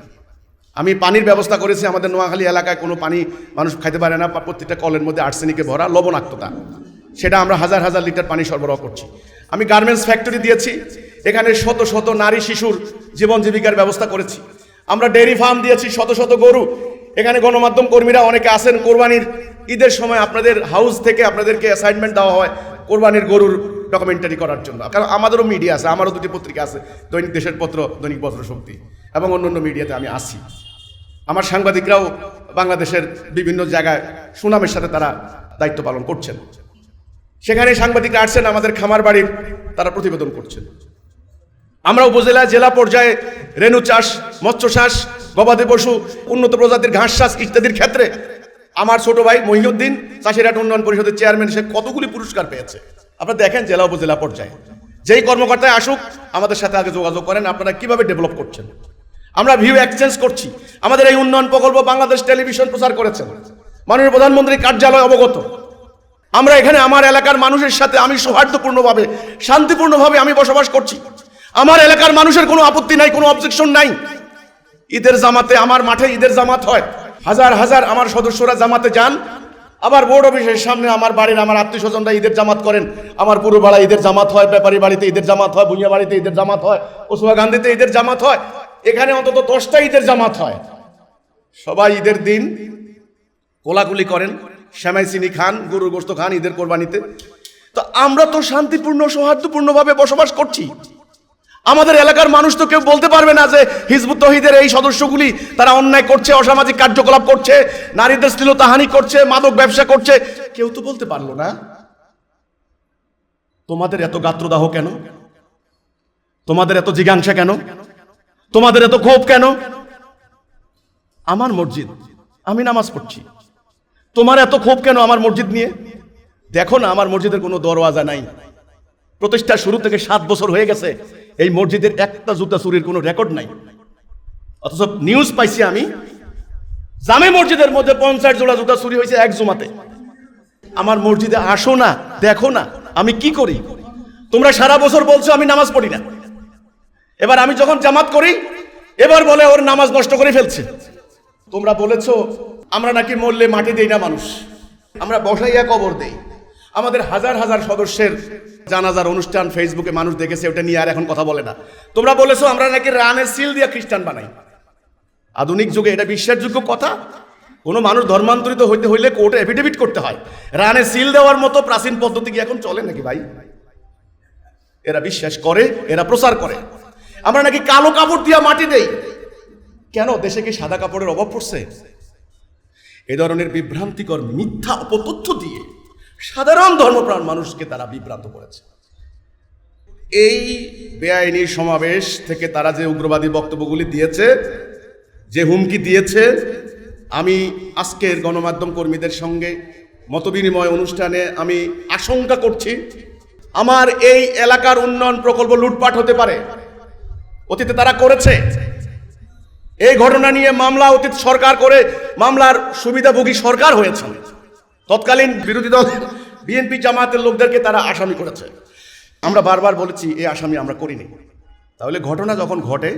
আমি পানির ব্যবস্থা করেছি। আমাদের নোয়াখালী এলাকায় কোনো পানি মানুষ খাইতে পারে না, প্রত্যেকটা কলের মধ্যে আর্সেনিকে ভরা, লবণাক্ততা, সেটা আমরা হাজার হাজার লিটার পানি সরবরাহ করছি। আমি গার্মেন্টস ফ্যাক্টরি দিয়েছি, এখানে শত শত নারী শিশুর জীবন জীবিকার ব্যবস্থা করেছি। আমরা ডেয়ারি ফার্ম দিয়েছি, শত শত গরু। এখানে গণমাধ্যম কর্মীরা অনেকে আছেন, কোরবানির ঈদের সময় আপনাদের হাউস থেকে আপনাদেরকে অ্যাসাইনমেন্ট দেওয়া হয় কোরবানির গরুর ডকুমেন্টারি করার জন্য। কারণ আমাদেরও মিডিয়া আছে, আমারও 2টি পত্রিকা আছে, দৈনিক দেশের পত্র, দৈনিক বজ্রশক্তি এবং অন্যান্য মিডিয়াতে আমি আসি। আমার সাংবাদিকরাও বাংলাদেশের বিভিন্ন জায়গায় সুনামের সাথে তারা দায়িত্ব পালন করছেন। সেখানে সাংবাদিকরা আসছেন আমাদের খামার বাড়ির, তারা প্রতিবেদন করছেন। আমরা উপজেলা, জেলা পর্যায়ে রেণু চাষ, মৎস্য চাষ, গবাদি পশু, উন্নত প্রজাতির ঘাস চাষ ইত্যাদির ক্ষেত্রে আমার ছোট ভাই মহিউদ্দিন চাষিরহাট উন্নয়ন পরিষদের চেয়ারম্যান, সে কতগুলি পুরস্কার পেয়েছে। আপনারা দেখেন জেলা উপজেলা পর্যায়ে যেই কর্মকর্তায় আসুক আমাদের সাথে আগে যোগাযোগ করেন, আপনারা কিভাবে ডেভেলপ করছেন। আমরা ভিউ এক্সচেঞ্জ করছি। আমাদের এই উন্নয়ন প্রকল্প বাংলাদেশ টেলিভিশন প্রচার করেছেন, মাননীয় প্রধানমন্ত্রীর কার্যালয় অবগত। আমরা এখানে আমার এলাকার মানুষের সাথে আমি সৌহার্দ্যপূর্ণভাবে, শান্তিপূর্ণভাবে আমি বসবাস করছি। আমার এলাকার মানুষের কোনো আপত্তি নাই, কোনো অবজেকশন নাই। ঈদের জামাতে, আমার মাঠে ঈদের জামাত হয়, হাজার হাজার আমার সদস্যরা জামাতে যান। আবার বোর্ড অফিসের সামনে আমার বাড়ির আমার আত্মীয় স্বজনরা ঈদের জামাত করেন। আমার পুরো পাড়া ঈদের জামাত হয়, ব্যাপারী বাড়িতে ঈদের জামাত হয়, ভুঁইয়া বাড়িতে ঈদের জামাত হয়, ওসমান গান্ধীতে ঈদের জামাত হয়। এখানে অন্তত 10টা ঈদের জামাত হয়। সবাই ঈদের দিন কোলাকুলি করেন, শ্যামাই চিনি খান, গরুর গোশত খান ঈদের কোরবানিতে। তো আমরা তো শান্তিপূর্ণ সৌহার্দ্যপূর্ণভাবে বসবাস করছি। আমাদের এলাকার মানুষ তো কেউ বলতে পারবে না যে হিজবুত তৌহিদের এই সদস্যগুলি তারা অন্যায় করছে, অসামাজিক কার্যকলাপ করছে, নারীদের শ্লীলতাহানি করছে, মাদক ব্যবসা করছে। কেউ তো বলতে পারলো না। তোমাদের এত গাত্রদাহ কেন? তোমাদের এত জিজ্ঞাসা কেন? তোমাদের এত ক্ষোভ কেন? আমার মসজিদ, আমি নামাজ পড়ছি, তোমার এত ক্ষোভ কেন আমার মসজিদ নিয়ে? দেখো না, আমার মসজিদের কোনো দরওয়াজা নাই। প্রতিষ্ঠা শুরু থেকে 7 বছর হয়ে গেছে, এই মসজিদের একটা জুতা চুরির কোনো রেকর্ড নাই। অথচ নিউজ পাইছি আমি, জামে মসজিদের মধ্যে 50 জোড়া জুতা চুরি হয়েছে এক জুমাতে। আমার মসজিদে আসো না, দেখো না আমি কি করি। তোমরা সারা বছর বলছো আমি নামাজ পড়ি না, এবার আমি যখন জামাত করি এবার বলে ওর নামাজ নষ্ট করে ফেলছে। তোমরা বলেছো আমরা নাকি মরলে মাটি দেই না মানুষ, আমরা বসাইয়া কবর দেই। আমাদের হাজার হাজার সদস্যের জানাজার অনুষ্ঠান ফেসবুকে মানুষ দেখেছে, ওটা নিয়ে আর এখন কথা বলে না। তোমরা বলেছো আমরা নাকি রানের সিল দিয়ে খ্রিস্টান বানাই। আধুনিক যুগে এটা বিশ্বাসযোগ্য কথা? কোনো মানুষ ধর্মান্তরিত হইতে হইলে কোর্টে এফিডেভিট করতে হয়। রানে সিল দেওয়ার মতো প্রাচীন পদ্ধতি কি এখন চলে নাকি ভাই? এরা বিশ্বাস করে, এরা প্রচার করে। আমরা নাকি কালো কাপড় দিয়ে মাটি দেই। কেন? দেশে কি সাদা কাপড়ের অভাব পড়ছে? এ ধরনের বিভ্রান্তিকর মিথ্যা অপতথ্য দিয়ে সাধারণ ধর্মপ্রাণ মানুষকে তারা বিভ্রান্ত করেছে। এই বেআইনি সমাবেশ থেকে তারা যে উগ্রবাদী বক্তব্যগুলি দিয়েছে, যে হুমকি দিয়েছে, আমি আজকের গণমাধ্যম কর্মীদের সঙ্গে মতবিনিময় অনুষ্ঠানে আমি আশঙ্কা করছি আমার এই এলাকার উন্নয়ন প্রকল্প লুটপাট হতে পারে। অতীতে তারা করেছে, এই ঘটনা নিয়ে মামলা অতীত সরকার করে মামলার সুবিধাভোগী সরকার হয়েছে। তৎকালীন বিরোধী দল বিএনপি জামায়াতের লোকদেরকে তারা আসামি করেছে। আমরা বারবার বলেছি এই আসামি আমরা করিনি। তাহলে ঘটনা যখন ঘটে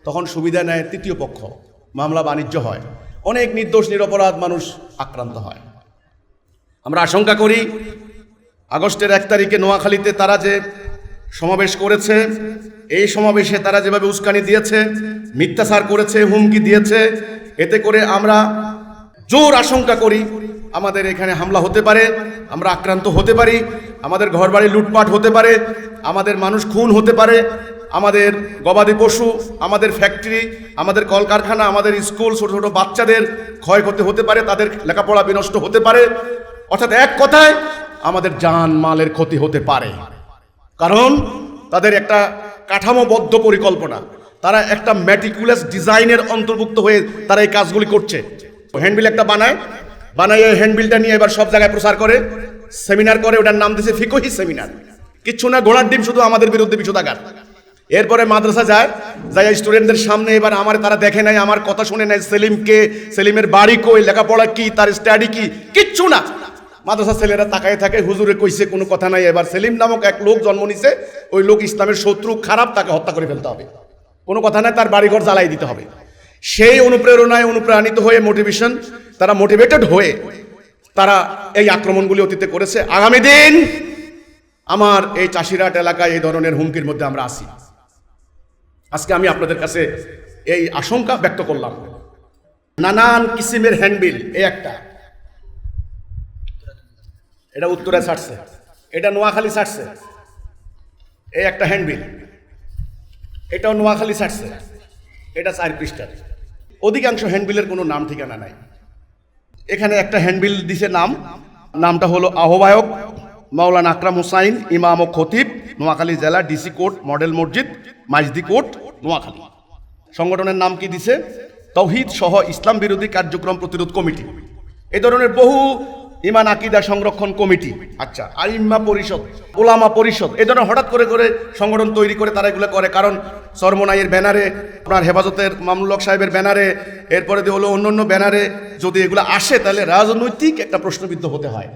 তখন সুবিধা নেয় তৃতীয় পক্ষ, মামলা বাণিজ্য হয়, অনেক নির্দোষ নিরপরাধ মানুষ আক্রান্ত হয়। আমরা আশঙ্কা করি আগস্টের 1 তারিখে নোয়াখালীতে তারা যে সমাবেশ করেছে, এই সমাবেশে তারা যেভাবে উস্কানি দিয়েছে, মিথ্যাচার করেছে, হুমকি দিয়েছে, এতে করে আমরা জোর আশঙ্কা করি আমাদের এখানে হামলা হতে পারে, আমরা আক্রান্ত হতে পারি, আমাদের ঘরবাড়ি লুটপাট হতে পারে, আমাদের মানুষ খুন হতে পারে, আমাদের গবাদি পশু, আমাদের ফ্যাক্টরি, আমাদের কলকারখানা, আমাদের স্কুল, ছোট ছোট বাচ্চাদের ক্ষয়ক্ষতি হতে পারে, তাদের লেখাপড়া বিনষ্ট হতে পারে। অর্থাৎ এক কথায় আমাদের জান মালের ক্ষতি হতে পারে। কারণ তাদের একটা কাঠামোবদ্ধ পরিকল্পনা, তারা একটা ম্যাটিকুলাস ডিজাইনের অন্তর্ভুক্ত হয়ে তারা এই কাজগুলি করছে। হ্যান্ডবিল একটা বানায় হ্যান্ডবিলটা নিয়ে এবার সব জায়গায় প্রচার করে, সেমিনার করে, ওটার নাম দিয়েছে ফিকহি সেমিনার। কিচ্ছু না, ঘোড়ার ডিম, শুধু আমাদের বিরুদ্ধে বিষোদাগার। এরপরে মাদ্রাসা যায় স্টুডেন্টদের সামনে এবার আমার তারা দেখে নাই, আমার কথা শুনে নাই, সেলিমকে, সেলিমের বাড়ি কই, লেখাপড়া কি, তার স্টাডি কি, কিচ্ছু না। মাদ্রাসা ছেলেরা তাকায় থাকে, হুজুরে কইছে, কোনো কথা নাই। এবার সেলিম নামক এক লোক জন্ম নিছে, ওই লোক ইসলামের শত্রু, খারাপ, তাকে হত্যা করে ফেলতে হবে, কোনো কথা নাই, তার বাড়িঘর জ্বালাই দিতে হবে। সেই অনুপ্রেরণায় অনুপ্রাণিত হয়ে তারা মোটিভেটেড হয়ে তারা এই আক্রমণগুলি অতীতে করেছে। আগামী দিন আমার এই চাষিরাট এলাকায় এই ধরনের হুমকির মধ্যে আমরা আসি। আজকে আমি আপনাদের কাছে এই আশঙ্কা ব্যক্ত করলাম। নানান কিসিমের হ্যান্ডবিল, এই একটা, এটা উত্তরে ছাড়ছে, এটা নোয়াখালী ছাড়ছে, এই একটা হ্যান্ডবিল, এটাও নোয়াখালী ছাড়ছে, এটা 4 পৃষ্ঠার। অধিকাংশ হ্যান্ডবিলের কোনো নাম ঠিকানা নাই। এখানে একটা হ্যান্ডবিল দিছে, নামটা হলো আহ্বায়ক মাওলানা আকরাম হোসাইন, ইমাম ও খতিব, নোয়াখালী জেলা, ডিসি কোর্ট, মডেল মসজিদ, মাইজদি কোর্ট, নোয়াখালী। সংগঠনের নাম কি দিছে? তৌহিদ সহ ইসলাম বিরোধী কার্যক্রম প্রতিরোধ কমিটি। এই ধরনের বহু ইমান আকিদা সংরক্ষণ কমিটি, আচ্ছা, আইম্মা পরিষদ, ওলামা পরিষদ, এই ধরনের হঠাৎ করে সংগঠন তৈরি করে তারা এগুলো করে। কারণ সরমনাইয়ের ব্যানারে, আপনার হেফাজতের মামুনুল হক সাহেবের ব্যানারে, এরপরে দিয়ে হলো অন্য ব্যানারে যদি এগুলো আসে তাহলে রাজনৈতিক একটা প্রশ্নবিদ্ধ হতে হয়।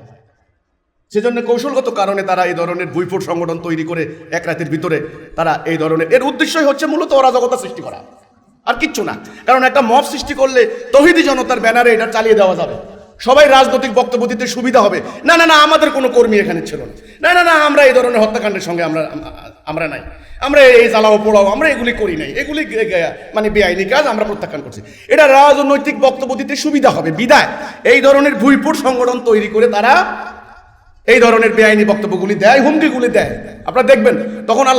সেজন্য কৌশলগত কারণে তারা এই ধরনের ভুইফোট সংগঠন তৈরি করে এক রাতের ভিতরে তারা এই ধরনের, এর উদ্দেশ্যই হচ্ছে মূলত অরাজকতা সৃষ্টি করা, আর কিচ্ছু না। কারণ একটা মব সৃষ্টি করলে তৌহিদি জনতার ব্যানারে এটা চালিয়ে দেওয়া যাবে, সবাই রাজনৈতিক বক্তব্য দিতে সুবিধা হবে। না না না, আমাদের কোনো কর্মী এখানে ছিল না, না না না, আমরা এই ধরনের হত্যাকাণ্ডের সঙ্গে আমরা নাই, আমরা এই জ্বালাও পোড়াও আমরা এগুলি করি নাই, এগুলি মানে বেআইনি কাজ, আমরা প্রত্যাখ্যান করছি। এটা রাজনৈতিক বক্তব্য দিতে সুবিধা হবে বিদায় এই ধরনের ভুইফোট সংগঠন তৈরি করে তারা এই ধরনের বেআইনি বক্তব্যগুলি দেয়, হুমকিগুলি দেয়। আপনারা দেখবেন তখন আর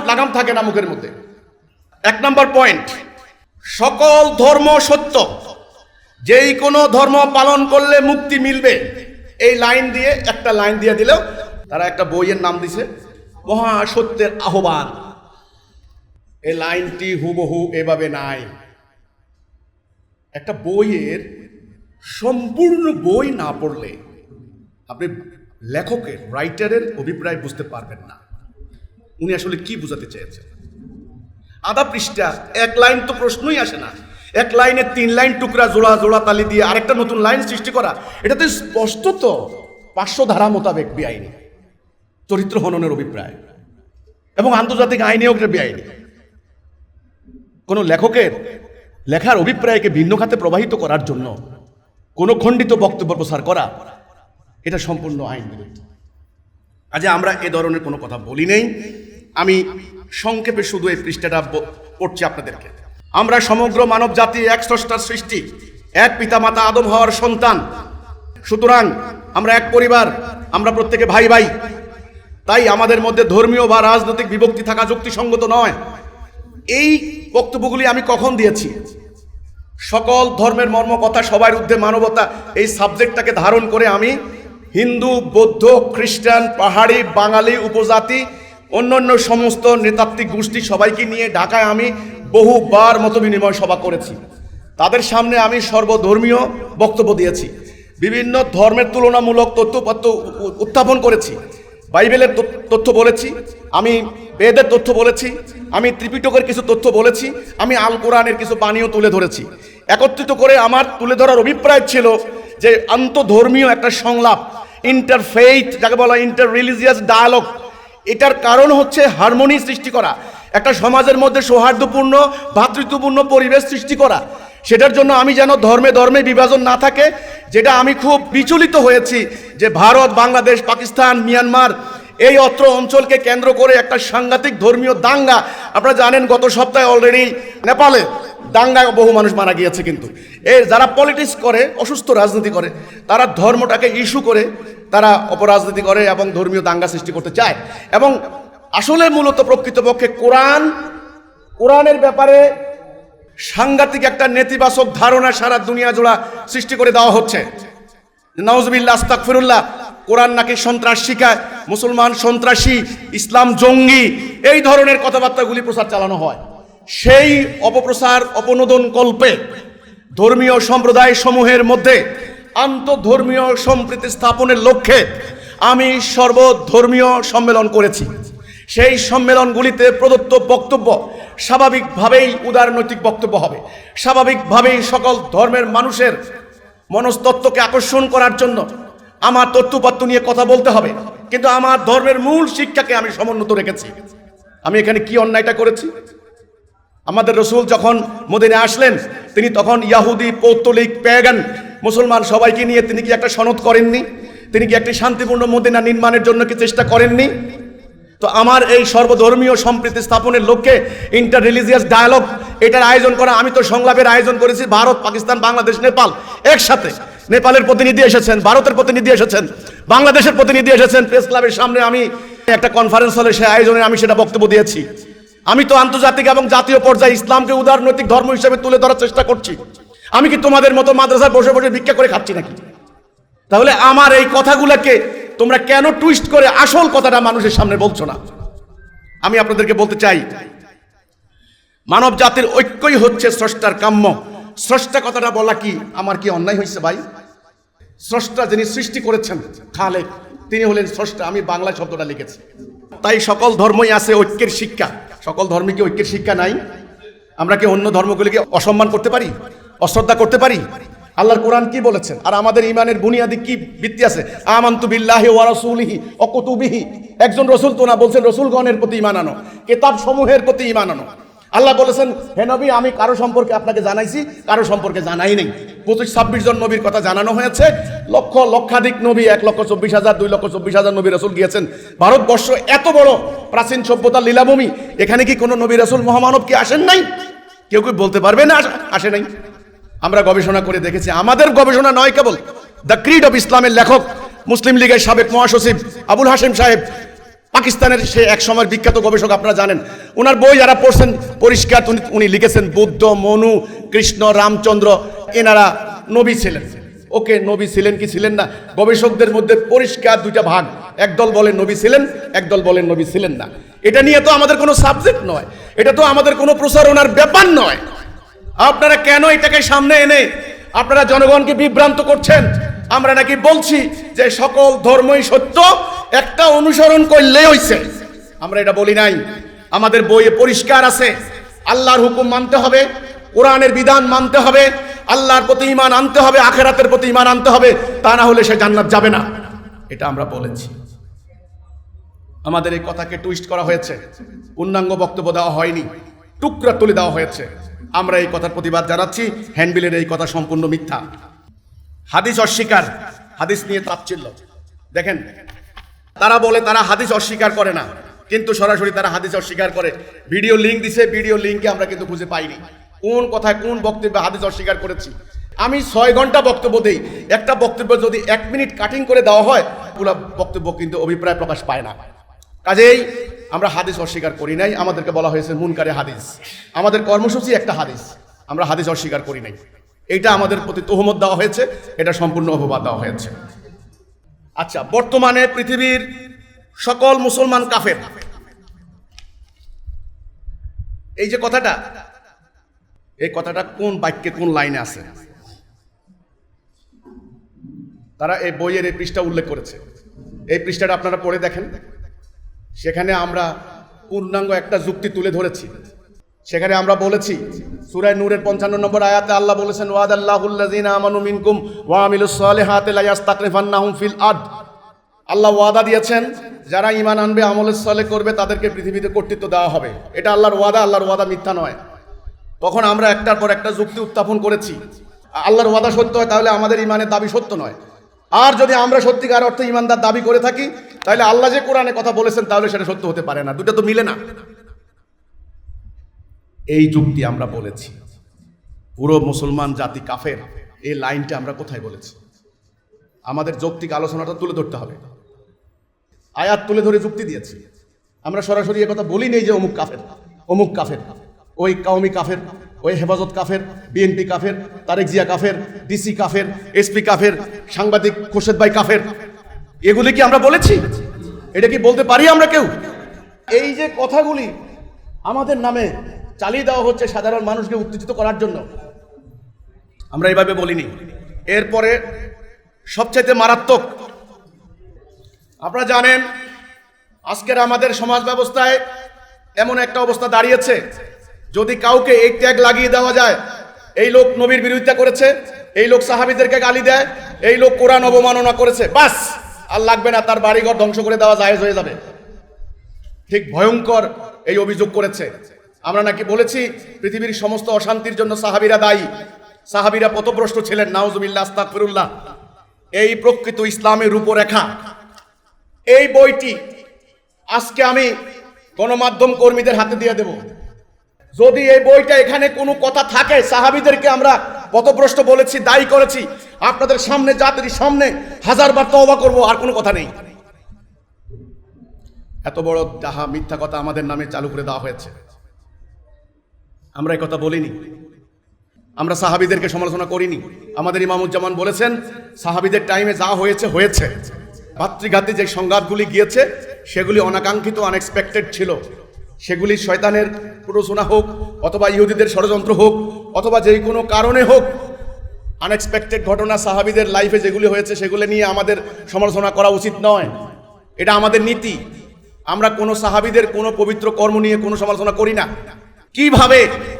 লাগাম থাকে না মুখের মধ্যে। 1 নম্বর পয়েন্ট, সকল ধর্ম সত্য, যেই কোনো ধর্ম পালন করলে মুক্তি মিলবে, এই লাইন দিয়ে একটা লাইন দিয়ে দিলেও তারা একটা বইয়ের নাম দিছে মহাসত্যের আহ্বান। এই লাইনটি হুবহু এভাবে নাই। একটা বইয়ের সম্পূর্ণ বই না পড়লে আপনি লেখকের, রাইটারের অভিপ্রায় বুঝতে পারবেন না উনি আসলে কি বোঝাতে চেয়েছেন। আধা পৃষ্ঠা, 1 লাইন তো প্রশ্নই আসে না, 1 লাইনে 3 লাইন টুকরা জোড়া তালি দিয়ে আরেকটা নতুন লাইন সৃষ্টি করা, এটা তো স্পষ্টত 500 ধারা মোতাবেক বেআইনি, চরিত্র হননের অভিপ্রায়, এবং আন্তর্জাতিক আইনেও একটা বেআইনি। কোনো লেখকের লেখার অভিপ্রায়কে ভিন্ন খাতে প্রবাহিত করার জন্য কোনো খণ্ডিত বক্তব্য প্রচার করা, এটা সম্পূর্ণ আইন বিরুদ্ধ। আজ আমরা এ ধরনের কোনো কথা বলি নেই। আমি সংক্ষেপে শুধু এই পৃষ্ঠাটা পড়ছি আপনাদেরকে। আমরা সমগ্র মানব জাতি এক স্রষ্টার সৃষ্টি, এক পিতামাতা আদম হওয়ার সন্তান, সুতরাং আমরা এক পরিবার, আমরা প্রত্যেকে ভাই ভাই। তাই আমাদের মধ্যে ধর্মীয় বা রাজনৈতিক বিভক্তি থাকা যুক্তিসঙ্গত নয়। এই বক্তব্যগুলি আমি কখন দিয়েছি? সকল ধর্মের মর্ম কথা, সবার ঊর্ধ্বে মানবতা, এই সাবজেক্টটাকে ধারণ করে আমি হিন্দু, বৌদ্ধ, খ্রিস্টান, পাহাড়ি, বাঙালি, উপজাতি, অন্যান্য সমস্ত নৃতাত্ত্বিক গোষ্ঠী সবাইকে নিয়ে ঢাকায় আমি বহুবার মত বিনিময় সভা করেছি। তাদের সামনে আমি সর্বধর্মীয় বক্তব্য দিয়েছি, বিভিন্ন ধর্মের তুলনামূলক তথ্যপত্র উত্থাপন করেছি। বাইবেলের তথ্য বলেছি, আমি বেদের তথ্য বলেছি, আমি ত্রিপিটকের কিছু তথ্য বলেছি, আমি আল কোরআনের কিছু বাণীও তুলে ধরেছি। একত্রিত করে আমার তুলে ধরার অভিপ্রায় ছিল যে আন্তধর্মীয় একটা সংলাপ, ইন্টারফেইথ যাকে বলা, ইন্টার রিলিজিয়াস ডায়ালগ। এটার কারণ হচ্ছে হারমোনি সৃষ্টি করা, একটা সমাজের মধ্যে সৌহার্দ্যপূর্ণ ভ্রাতৃত্বপূর্ণ পরিবেশ সৃষ্টি করা। সেটার জন্য আমি যেন ধর্মে ধর্মে বিভাজন না থাকে, যেটা আমি খুব বিচলিত হয়েছি যে ভারত, বাংলাদেশ, পাকিস্তান, মিয়ানমার এই অত্র অঞ্চলকে কেন্দ্র করে একটা সাংঘাতিক ধর্মীয় দাঙ্গা। আপনারা জানেন গত সপ্তাহে অলরেডি নেপালে দাঙ্গায় বহু মানুষ মারা গিয়েছে। কিন্তু এই যারা পলিটিক্স করে, অসুস্থ রাজনীতি করে, তারা ধর্মটাকে ইস্যু করে তারা অপরাজনীতি করে এবং ধর্মীয় দাঙ্গা সৃষ্টি করতে চায়। এবং আসলে মূলত প্রকৃতপক্ষে কোরআনের ব্যাপারে সাংঘাতিক একটা নেতিবাচক ধারণা সারা দুনিয়া জোড়া সৃষ্টি করে দেওয়া হচ্ছে। নাউজুবিল্লাহ, আস্তাগফিরুল্লাহ, কোরআন নাকি সন্ত্রাস শিখায়, মুসলমান সন্ত্রাসী, ইসলাম জঙ্গি, এই ধরনের কথাবার্তাগুলি প্রচার চালানো হয়। সেই অপপ্রচার অপনোদন কল্পে ধর্মীয় সম্প্রদায় সমূহের মধ্যে আন্তঃধর্মীয় সম্প্রীতি স্থাপনের লক্ষ্যে আমি সর্বধর্মীয় সম্মেলন করেছি। সেই সম্মেলনগুলিতে প্রদত্ত বক্তব্য স্বাভাবিকভাবেই উদারনৈতিক বক্তব্য হবে, স্বাভাবিকভাবেই সকল ধর্মের মানুষের মনস্তত্ত্বকে আকর্ষণ করার জন্য আমার তথ্যপাত্য নিয়ে কথা বলতে হবে। কিন্তু আমার ধর্মের মূল শিক্ষাকে আমি সমুন্নত রেখেছি। আমি এখানে কি অন্যায়টা করেছি? আমাদের রসুল যখন মদিনে আসলেন, তিনি তখন ইয়াহুদি, পৌত্তলিক, প্যাগান মুসলমান সবাইকে নিয়ে তিনি কি একটা সনদ করেননি? তিনি কি একটি শান্তিপূর্ণ মদিনা নির্মাণের জন্য কি চেষ্টা করেননি? তো আমার এই সর্বধর্মীয় সম্প্রীতি স্থাপনের লক্ষ্যে ইন্টার রিলিজিয়াস ডায়ালগ এটার আয়োজন করা, আমি তো সংলাপের আয়োজন করেছি। ভারত, পাকিস্তান, বাংলাদেশ, নেপাল একসাথে। নেপালের প্রতিনিধি এসেছেন, ভারতের প্রতিনিধি এসেছেন, বাংলাদেশের প্রতিনিধি এসেছেন। প্রেস ক্লাবের সামনে আমি একটা কনফারেন্স হলে সেই আয়োজনে আমি সেটা বক্তব্য দিয়েছি। আমি তো আন্তর্জাতিক এবং জাতীয় পর্যায়ে ইসলামকে উদারনৈতিক ধর্ম হিসেবে তুলে ধরার চেষ্টা করছি। আমি কি তোমাদের মতো মাদ্রাসায় বসে বসে ভিক্ষা করে খাচ্ছি নাকি? তাহলে আমার এই কথাগুলোকে তোমরা কেন টুইস্ট করে আসল কথাটা মানুষের সামনে বলছো না? আমি আপনাদেরকে বলতে চাই, মানব জাতির ঐক্যই হচ্ছে স্রষ্টার কাম্য। স্রষ্টা কথাটা বলা কি আমার কি অন্যায় হয়েছে ভাই? স্রষ্টা যিনি সৃষ্টি করেছেন, খালেক, তিনি হলেন স্রষ্টা। আমি বাংলা শব্দটা লিখেছি। তাই সকল ধর্মই আছে ঐক্যের শিক্ষা। সকল ধর্মে কি ঐক্যের শিক্ষা নাই? আমরা কি অন্য ধর্মগুলিকে অসম্মান করতে পারি, অশ্রদ্ধা করতে পারি? আল্লাহর কোরআন কি বলেছেন? আর আমাদের ইমানের বুনিয়াদি কি ভিত্তি আছে? আমানতু বিল্লাহি ওয়া রাসূলিহি ওয়া কুতুবিহি। একজন রসুল তো না, বলছেন রসুলগণের প্রতি ঈমান আনো, কিতাব সমূহের প্রতি ঈমান আনো। আল্লাহ বলেছেন, হে নবী, আমি কারো সম্পর্কে আপনাকে জানাইছি, কারো সম্পর্কে জানাই নেই। 25-26 জন নবীর কথা জানানো হয়েছে। লক্ষাধিক নবী, 1,24,000, 2,24,000 নবী রসুল গিয়েছেন। ভারতবর্ষ এত বড় প্রাচীন সভ্যতার লীলাভূমি, এখানে কি কোনো নবী রসুল মহামানব কি আসেন নাই? কেউ কি বলতে পারবে না আসে নাই? আমরা গবেষণা করে দেখেছি। আমাদের গবেষণা নয় কেবল, দ্য ক্রিড অফ ইসলামের লেখক, মুসলিম লীগের সাবেক মহাসচিব আবুল হাশেম সাহেব, পাকিস্তানের সে এক সময়ের বিখ্যাত গবেষক, আপনারা জানেন। ওনার বই যারা পড়ছেন পরিষ্কার উনি লিখেছেন, বুদ্ধ, মনু, কৃষ্ণ, রামচন্দ্র এনারা নবী ছিলেন। ওকে, নবী ছিলেন কি ছিলেন না, গবেষকদের মধ্যে পরিষ্কার দুইটা ভাগ। একদল বলেন নবী ছিলেন, একদল বলেন নবী ছিলেন না। এটা নিয়ে তো আমাদের কোনো সাবজেক্ট নয়, এটা তো আমাদের কোনো প্রচারণার ব্যাপার নয়। আপনারা কেন এটাকে সামনে এনে আপনারা জনগণকে বিভ্রান্ত করছেন? আমরা নাকি বলছি যে সকল ধর্মই সত্য, একটা অনুসরণ করলেই হইছে। আমরা এটা বলি নাই। আমাদের বইয়ে পরিষ্কার আছে, আল্লাহর হুকুম মানতে হবে, কোরআনের বিধান মানতে হবে, আল্লাহর প্রতি ঈমান আনতে হবে, আখিরাতের প্রতি ঈমান আনতে হবে, তা না হলে সে জান্নাত যাবে না। এটা আমরা বলেছি। আমাদের এই কথাকে টুইস্ট করা হয়েছে, পূর্ণাঙ্গ বক্তব্য দেওয়া হয়নি, টুকরা তুলে দেওয়া হয়েছে। আমরা এই কথার প্রতিবাদ জানাচ্ছি। হ্যান্ডবিলের এই কথা সম্পূর্ণ মিথ্যা। হাদিস অস্বীকার, হাদিস নিয়ে তাচ্ছিল্য। দেখেন, তারা বলে তারা হাদিস অস্বীকার করে না, কিন্তু সরাসরি তারা হাদিস অস্বীকার করে। ভিডিও লিঙ্ক দিছে, ভিডিও লিঙ্কে আমরা কিন্তু খুঁজে পাইনি কোন কথায় কোন বক্তব্যে হাদিস অস্বীকার করেছি। আমি 6 ঘন্টা বক্তব্য দেই, একটা বক্তব্য যদি 1 মিনিট কাটিং করে দেওয়া হয়, পুরো বক্তব্য কিন্তু অভিপ্রায় প্রকাশ পায় না। কাজেই আমরা হাদিস অস্বীকার করি নাই। আমাদেরকে বলা হয়েছে মুনকারে হাদিস। আমাদের কর্মসূচি একটা হাদিস, আমরা হাদিস অস্বীকার করি নাই। এইটা আমাদের প্রতি তহমত দেওয়া হয়েছে, এটা সম্পূর্ণ অপবাদ দেওয়া হয়েছে। আচ্ছা, বর্তমানে পৃথিবীর সকল মুসলমান কাফের, এই যে কথাটা, এই কথাটা কোন বাক্যে কোন লাইনে আছে? তারা এই বইয়ের এই পৃষ্ঠা উল্লেখ করেছে। এই পৃষ্ঠাটা আপনারা পড়ে দেখেন, সেখানে আমরা পূর্ণাঙ্গ একটা যুক্তি তুলে ধরেছি। সেখানে আমরা বলেছি, সূরা নূরের 55 নম্বর আয়াতে আল্লাহ বলেছেন, ওয়াদাল্লাহুল্লাযিনা আমানু মিনকুম ওয়া আমিলুস সালিহাতি লা ইস্তাখলিফান্নাহুম ফিল আরদ। আল্লাহ ওয়াদা দিয়েছেন, যারা ঈমান আনবে, আমলে সালেহ করবে, তাদেরকে পৃথিবীতে কর্তৃত্ব দেওয়া হবে। এটা আল্লাহর ওয়াদা মিথ্যা নয়। তখন আমরা একটার পর একটা যুক্তি উত্থাপন করেছি। আল্লাহর ওয়াদা সত্য হয়, তাহলে আমাদের ঈমানের দাবি সত্য নয়। আর যদি আমরা সত্যিকার অর্থে ঈমানদার দাবি করে থাকি, তাহলে আল্লাহ যে কোরআনে কথা বলেছেন, তাহলে সেটা সত্য হতে পারে না। দুটো তো মিলে না। এই যুক্তি আমরা বলেছি। পুরো মুসলমান জাতি কাফের, এই লাইনটা আমরা কোথায় বলেছি? আমাদের যৌক্তিক আলোচনাটা তুলে ধরতে হবে। আয়াত তুলে ধরে যুক্তি দিয়েছি। আমরা সরাসরি এ কথা বলি নেই যে অমুক কাফের, অমুক কাফের, ওই কওমি কাফের, ওই হেফাজত কাফের, বিএনপি কাফের, তারেক জিয়া কাফের, ডিসি কাফের, এসপি কাফের, সাংবাদিক খোরশেদ ভাই কাফের। এগুলি কি আমরা বলেছি? এটা কি বলতে পারি আমরা কেউ? এই যে কথাগুলি আমাদের নামে চালিয়ে দেওয়া হচ্ছে সাধারণ মানুষকে উত্তেজিত করার জন্য, আমরা এইভাবে বলিনি। এরপরে সবচাইতে মারাত্মক, আপনারা জানেন আজকের আমাদের সমাজ ব্যবস্থায় এমন একটা অবস্থা দাঁড়িয়েছে, যদি কাউকে এই ট্যাগ লাগিয়ে দেওয়া যায়, এই লোক নবীর বিরোধিতা করেছে, এই লোক সাহাবীদেরকে গালি দেয়, এই লোক কোরআন অবমাননা করেছে, বাস আর লাগবে না, তার বাড়িঘর ধ্বংস করে দেওয়া জায়েজ হয়ে যাবে। ঠিক ভয়ঙ্কর এই অভিযোগ করেছে। আমরা নাকি বলেছি পৃথিবীর সমস্ত অশান্তির জন্য সাহাবীরা দায়ী, সাহাবীরা পথভ্রষ্ট ছিলেন, নাউজুবিল্লাহ, আস্তাগফিরুল্লাহ। এই প্রকৃত ইসলামের রূপরেখা, এই বইটি আজকে আমি গণমাধ্যম কর্মীদের হাতে দিয়ে দেব। যদি এই বইটা এখানে কোনো কথা থাকে, সাহাবীদেরকে আমরা পথভ্রষ্ট বলেছি, দায়ী করেছি, আপনাদের সামনে, জাতির সামনে হাজারবার তওবা করব, আর কোনো কথা নেই। এত বড় ডাহা মিথ্যা কথা আমাদের নামে চালু করে দেওয়া হয়েছে। আমরা এই কথা বলিনি, আমরা সাহাবীদেরকে সমালোচনা করিনি। আমাদের ইমামুজ্জামান বলেছেন, সাহাবীদের টাইমে যা হয়েছে হয়েছে। ভাতৃঘাতী যে সংঘাতগুলি গিয়েছে, সেগুলি অনাকাঙ্ক্ষিত, আনএক্সপেক্টেড ছিল। সেগুলি শয়তানের প্ররোচনা হোক, অথবা ইহুদিদের ষড়যন্ত্র হোক, অথবা যে কোনো কারণে হোক, আনএক্সপেক্টেড ঘটনা সাহাবীদের লাইফে যেগুলি হয়েছে, সেগুলি নিয়ে আমাদের সমালোচনা করা উচিত নয়। এটা আমাদের নীতি। আমরা কোনো সাহাবীদের কোনো পবিত্র কর্ম নিয়ে কোনো সমালোচনা করি না। কিভাবে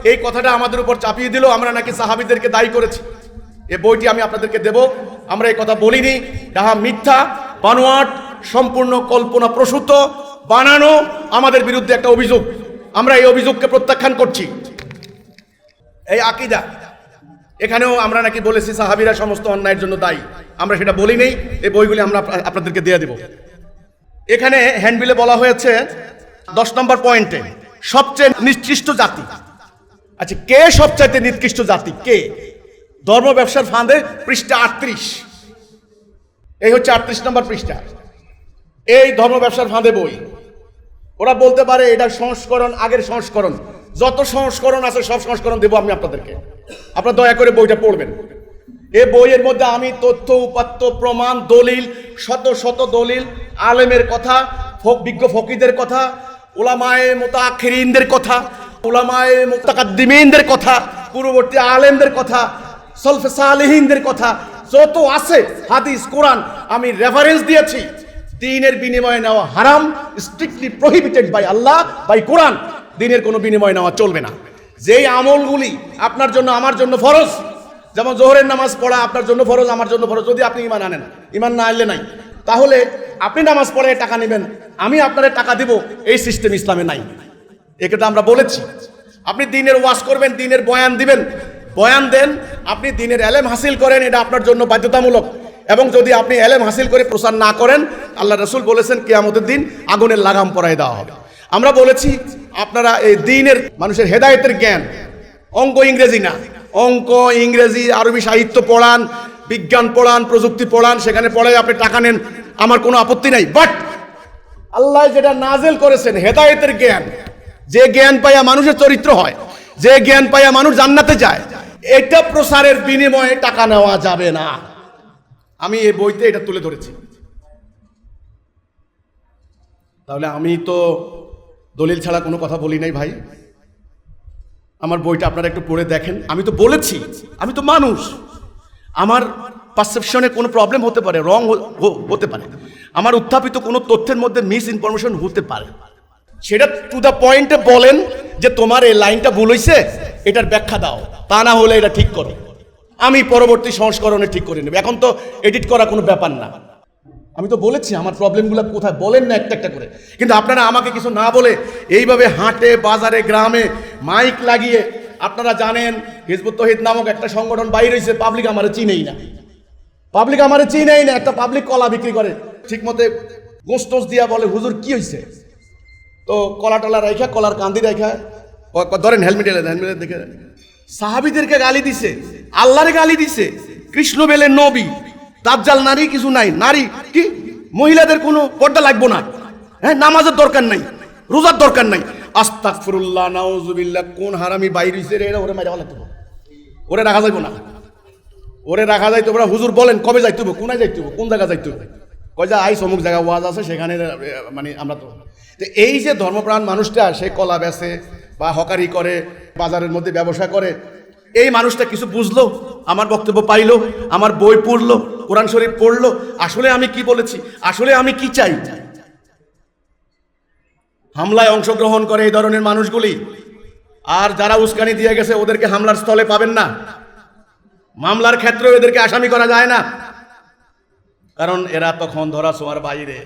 এই কথাটা আমাদের উপর চাপিয়ে দিল, আমরা নাকি সাহাবীদেরকে দায়ী করেছি। এই বইটি আমি আপনাদেরকে দেব। আমরা এই কথা বলিনি। ডাহা মিথ্যা, বানোয়াট, সম্পূর্ণ কল্পনা প্রসূত, বানানো আমাদের বিরুদ্ধে একটা অভিযোগ। আমরা এই অভিযোগকে প্রত্যাখ্যান করছি। এই আকীদা, এখানেও আমরা নাকি বলেছি সাহাবীরা সমস্ত অন্যায়ের জন্য দায়ী, আমরা সেটা বলি নেই। এই বইগুলি আমরা আপনাদেরকে দিয়ে দেব। এখানে হ্যান্ডবিলে বলা হয়েছে 10 নম্বর পয়েন্টে, সবচেয়ে নিকৃষ্ট জাতি। আচ্ছা, কে সবচাইতে নিকৃষ্ট জাতি? কে? ধর্ম ব্যবসার ফাঁদে, পৃষ্ঠা 38। এই হচ্ছে 38 নম্বর পৃষ্ঠা। এই ধর্ম ব্যবসার ফাঁদে বই। ওরা বলতে পারে এটা সংস্করণ, আগের সংস্করণ। যত সংস্করণ আছে সব সংস্করণ দেব আমি আপনাদেরকে। আপনারা দয়া করে বইটা পড়বেন। এই বইয়ের মধ্যে আমি তথ্য, উপাত্ত, প্রমাণ, দলিল, শত শত দলিল, আলেমের কথা, বিজ্ঞ ফকিদের কথা, উলামায়ে মুতাআখিরিনদের কথা, উলামায়ে মুতাকাদ্দিমিনদের কথা, পূর্ববর্তী আলেমদের কথা, সলফে সালেহিনদের কথা, যত আছে হাদিস, কোরআন, আমি রেফারেন্স দিয়েছি। দ্বীনের বিনিময়ে নেওয়া হারাম, strictly prohibited by Allah, by Quran. দ্বীনের কোনো বিনিময় নেওয়া চলবে না। যেই আমলগুলি আপনার জন্য, আমার জন্য ফরজ, যেমন জোহরের নামাজ পড়া আপনার জন্য ফরজ, আমার জন্য ফরজ, যদি আপনি ঈমান আনেন, ঈমান না আনলে নাই, তাহলে আপনি নামাজ পড়ে টাকা নেবেন, আমি আপনার টাকা দিব, এই সিস্টেম ইসলামে নাই। এটা আমরা বলেছি। আপনি দ্বীনের ওয়াজ করবেন, দ্বীনের বয়ান দিবেন, বয়ান দেন, আপনি দ্বীনের এলেম হাসিল করেন, এটা আপনার জন্য বাধ্যতামূলক। এবং যদি আপনি এলেম হাসিল করে প্রচার না করেন, আল্লাহ রাসূল বলেছেন কিয়ামতের দিন আগুনের লাগাম পরায় দেওয়া হবে। আমরা বলেছি আপনারা এই দ্বীনের মানুষের হেদায়েতের জ্ঞান, অঙ্ক ইংরেজি না, অঙ্ক ইংরেজি আরবি সাহিত্য পড়ান, বিজ্ঞান পড়ান, প্রযুক্তি পড়ান, সেখানে পড়ায় আপনি টাকা নেন, আমার কোনো আপত্তি নাই। বাট আল্লাহ যেটা নাজেল করেছেন হেদায়েতের জ্ঞান, যে জ্ঞান পাইয়া মানুষের চরিত্র হয়, যে জ্ঞান পাইয়া মানুষ জান্নাতে যায়, এটা প্রসারের বিনিময়ে টাকা নেওয়া যাবে না। আমি এই বইতে এটা তুলে ধরেছি। তাহলে আমি তো দলিল ছাড়া কোনো কথা বলি নাই ভাই। আমার বইটা আপনারা একটু পড়ে দেখেন। আমি তো বলেছি, আমি তো মানুষ, আমার পারসেপশনে কোনো প্রবলেম হতে পারে, রং হতে পারে, আমার উত্থাপিত কোনো তথ্যের মধ্যে মিস ইনফরমেশন হতে পারে, সেটা টু দ্য পয়েন্টে বলেন যে তোমার এই লাইনটা ভুল হয়েছে, এটার ব্যাখ্যা দাও, তা না হলে এটা ঠিক করো, আমি পরবর্তী সংস্করণে ঠিক করে নেব। এখন তো এডিট করা কোনো ব্যাপার না। আমি তো বলেছি আমার প্রবলেমগুলো কোথায়, বলেন না একটা একটা করে। কিন্তু আপনারা আমাকে কিছু না বলে এইভাবে হাটে বাজারে গ্রামে মাইক লাগিয়ে, আপনারা জানেন হিজবুত তৌহিদ নামক একটা সংগঠন বাইরে হয়েছে, পাবলিক আমারে চিনেই না, পাবলিক আমারে চিনেই না। একটা পাবলিক কলা বিক্রি করে ঠিক মতে গোস্টোস দিয়া, বলে হুজুর কি হয়েছে, তো কলা টলা রেখা, কলার কান্দি রেখা, ধরেন হেলমেট দেখে সাহাবিদেরকে গালি দিছে, আল্লাহরে গালি দিছে, কৃষ্ণ বেলের নবী, দাজ্জাল নারী কিছু নাই, নারী কি মহিলাদের কোনো পর্দা লাগবো না, হ্যাঁ নামাজের দরকার নাই, রোজার দরকার নাই। আস্তাগফিরুল্লাহ, নাউজুবিল্লাহ, কোন হারামি বাইরে হইছে রে, ওরে মাইরা লাগতো, ওরে রাখা যাইব না, ওরে রাখা যাইতো না। হুজুর বলেন কবে যাইতে হবে, কোনায় যাইতে হবে, কোন জায়গা যাইতে হবে, কয় যা আইস অমুক জায়গা ওয়াজ আছে সেখানে, মানে আমরা তো এই যে ধর্মপ্রাণ মানুষটা, সে কলা বেচে বা হকারি করে, বাজারের মধ্যে ব্যবসা করে, এই মানুষটা কিছু বুঝলো, আমার বক্তব্য পাইলো, আমার বই পড়লো, কোরআন শরীফ পড়লো, আসলে আমি কি বলেছি, আসলে আমি কি চাই। হামলায় অংশগ্রহণ করে এই ধরনের মানুষগুলি, আর যারা উস্কানি দিয়ে গেছে ওদেরকে হামলার স্থলে পাবেন না, মামলার ক্ষেত্রেও এদেরকে আসামি করা যায় না, কারণ এরা তখন ধরা ছোঁয়ার বাইরে।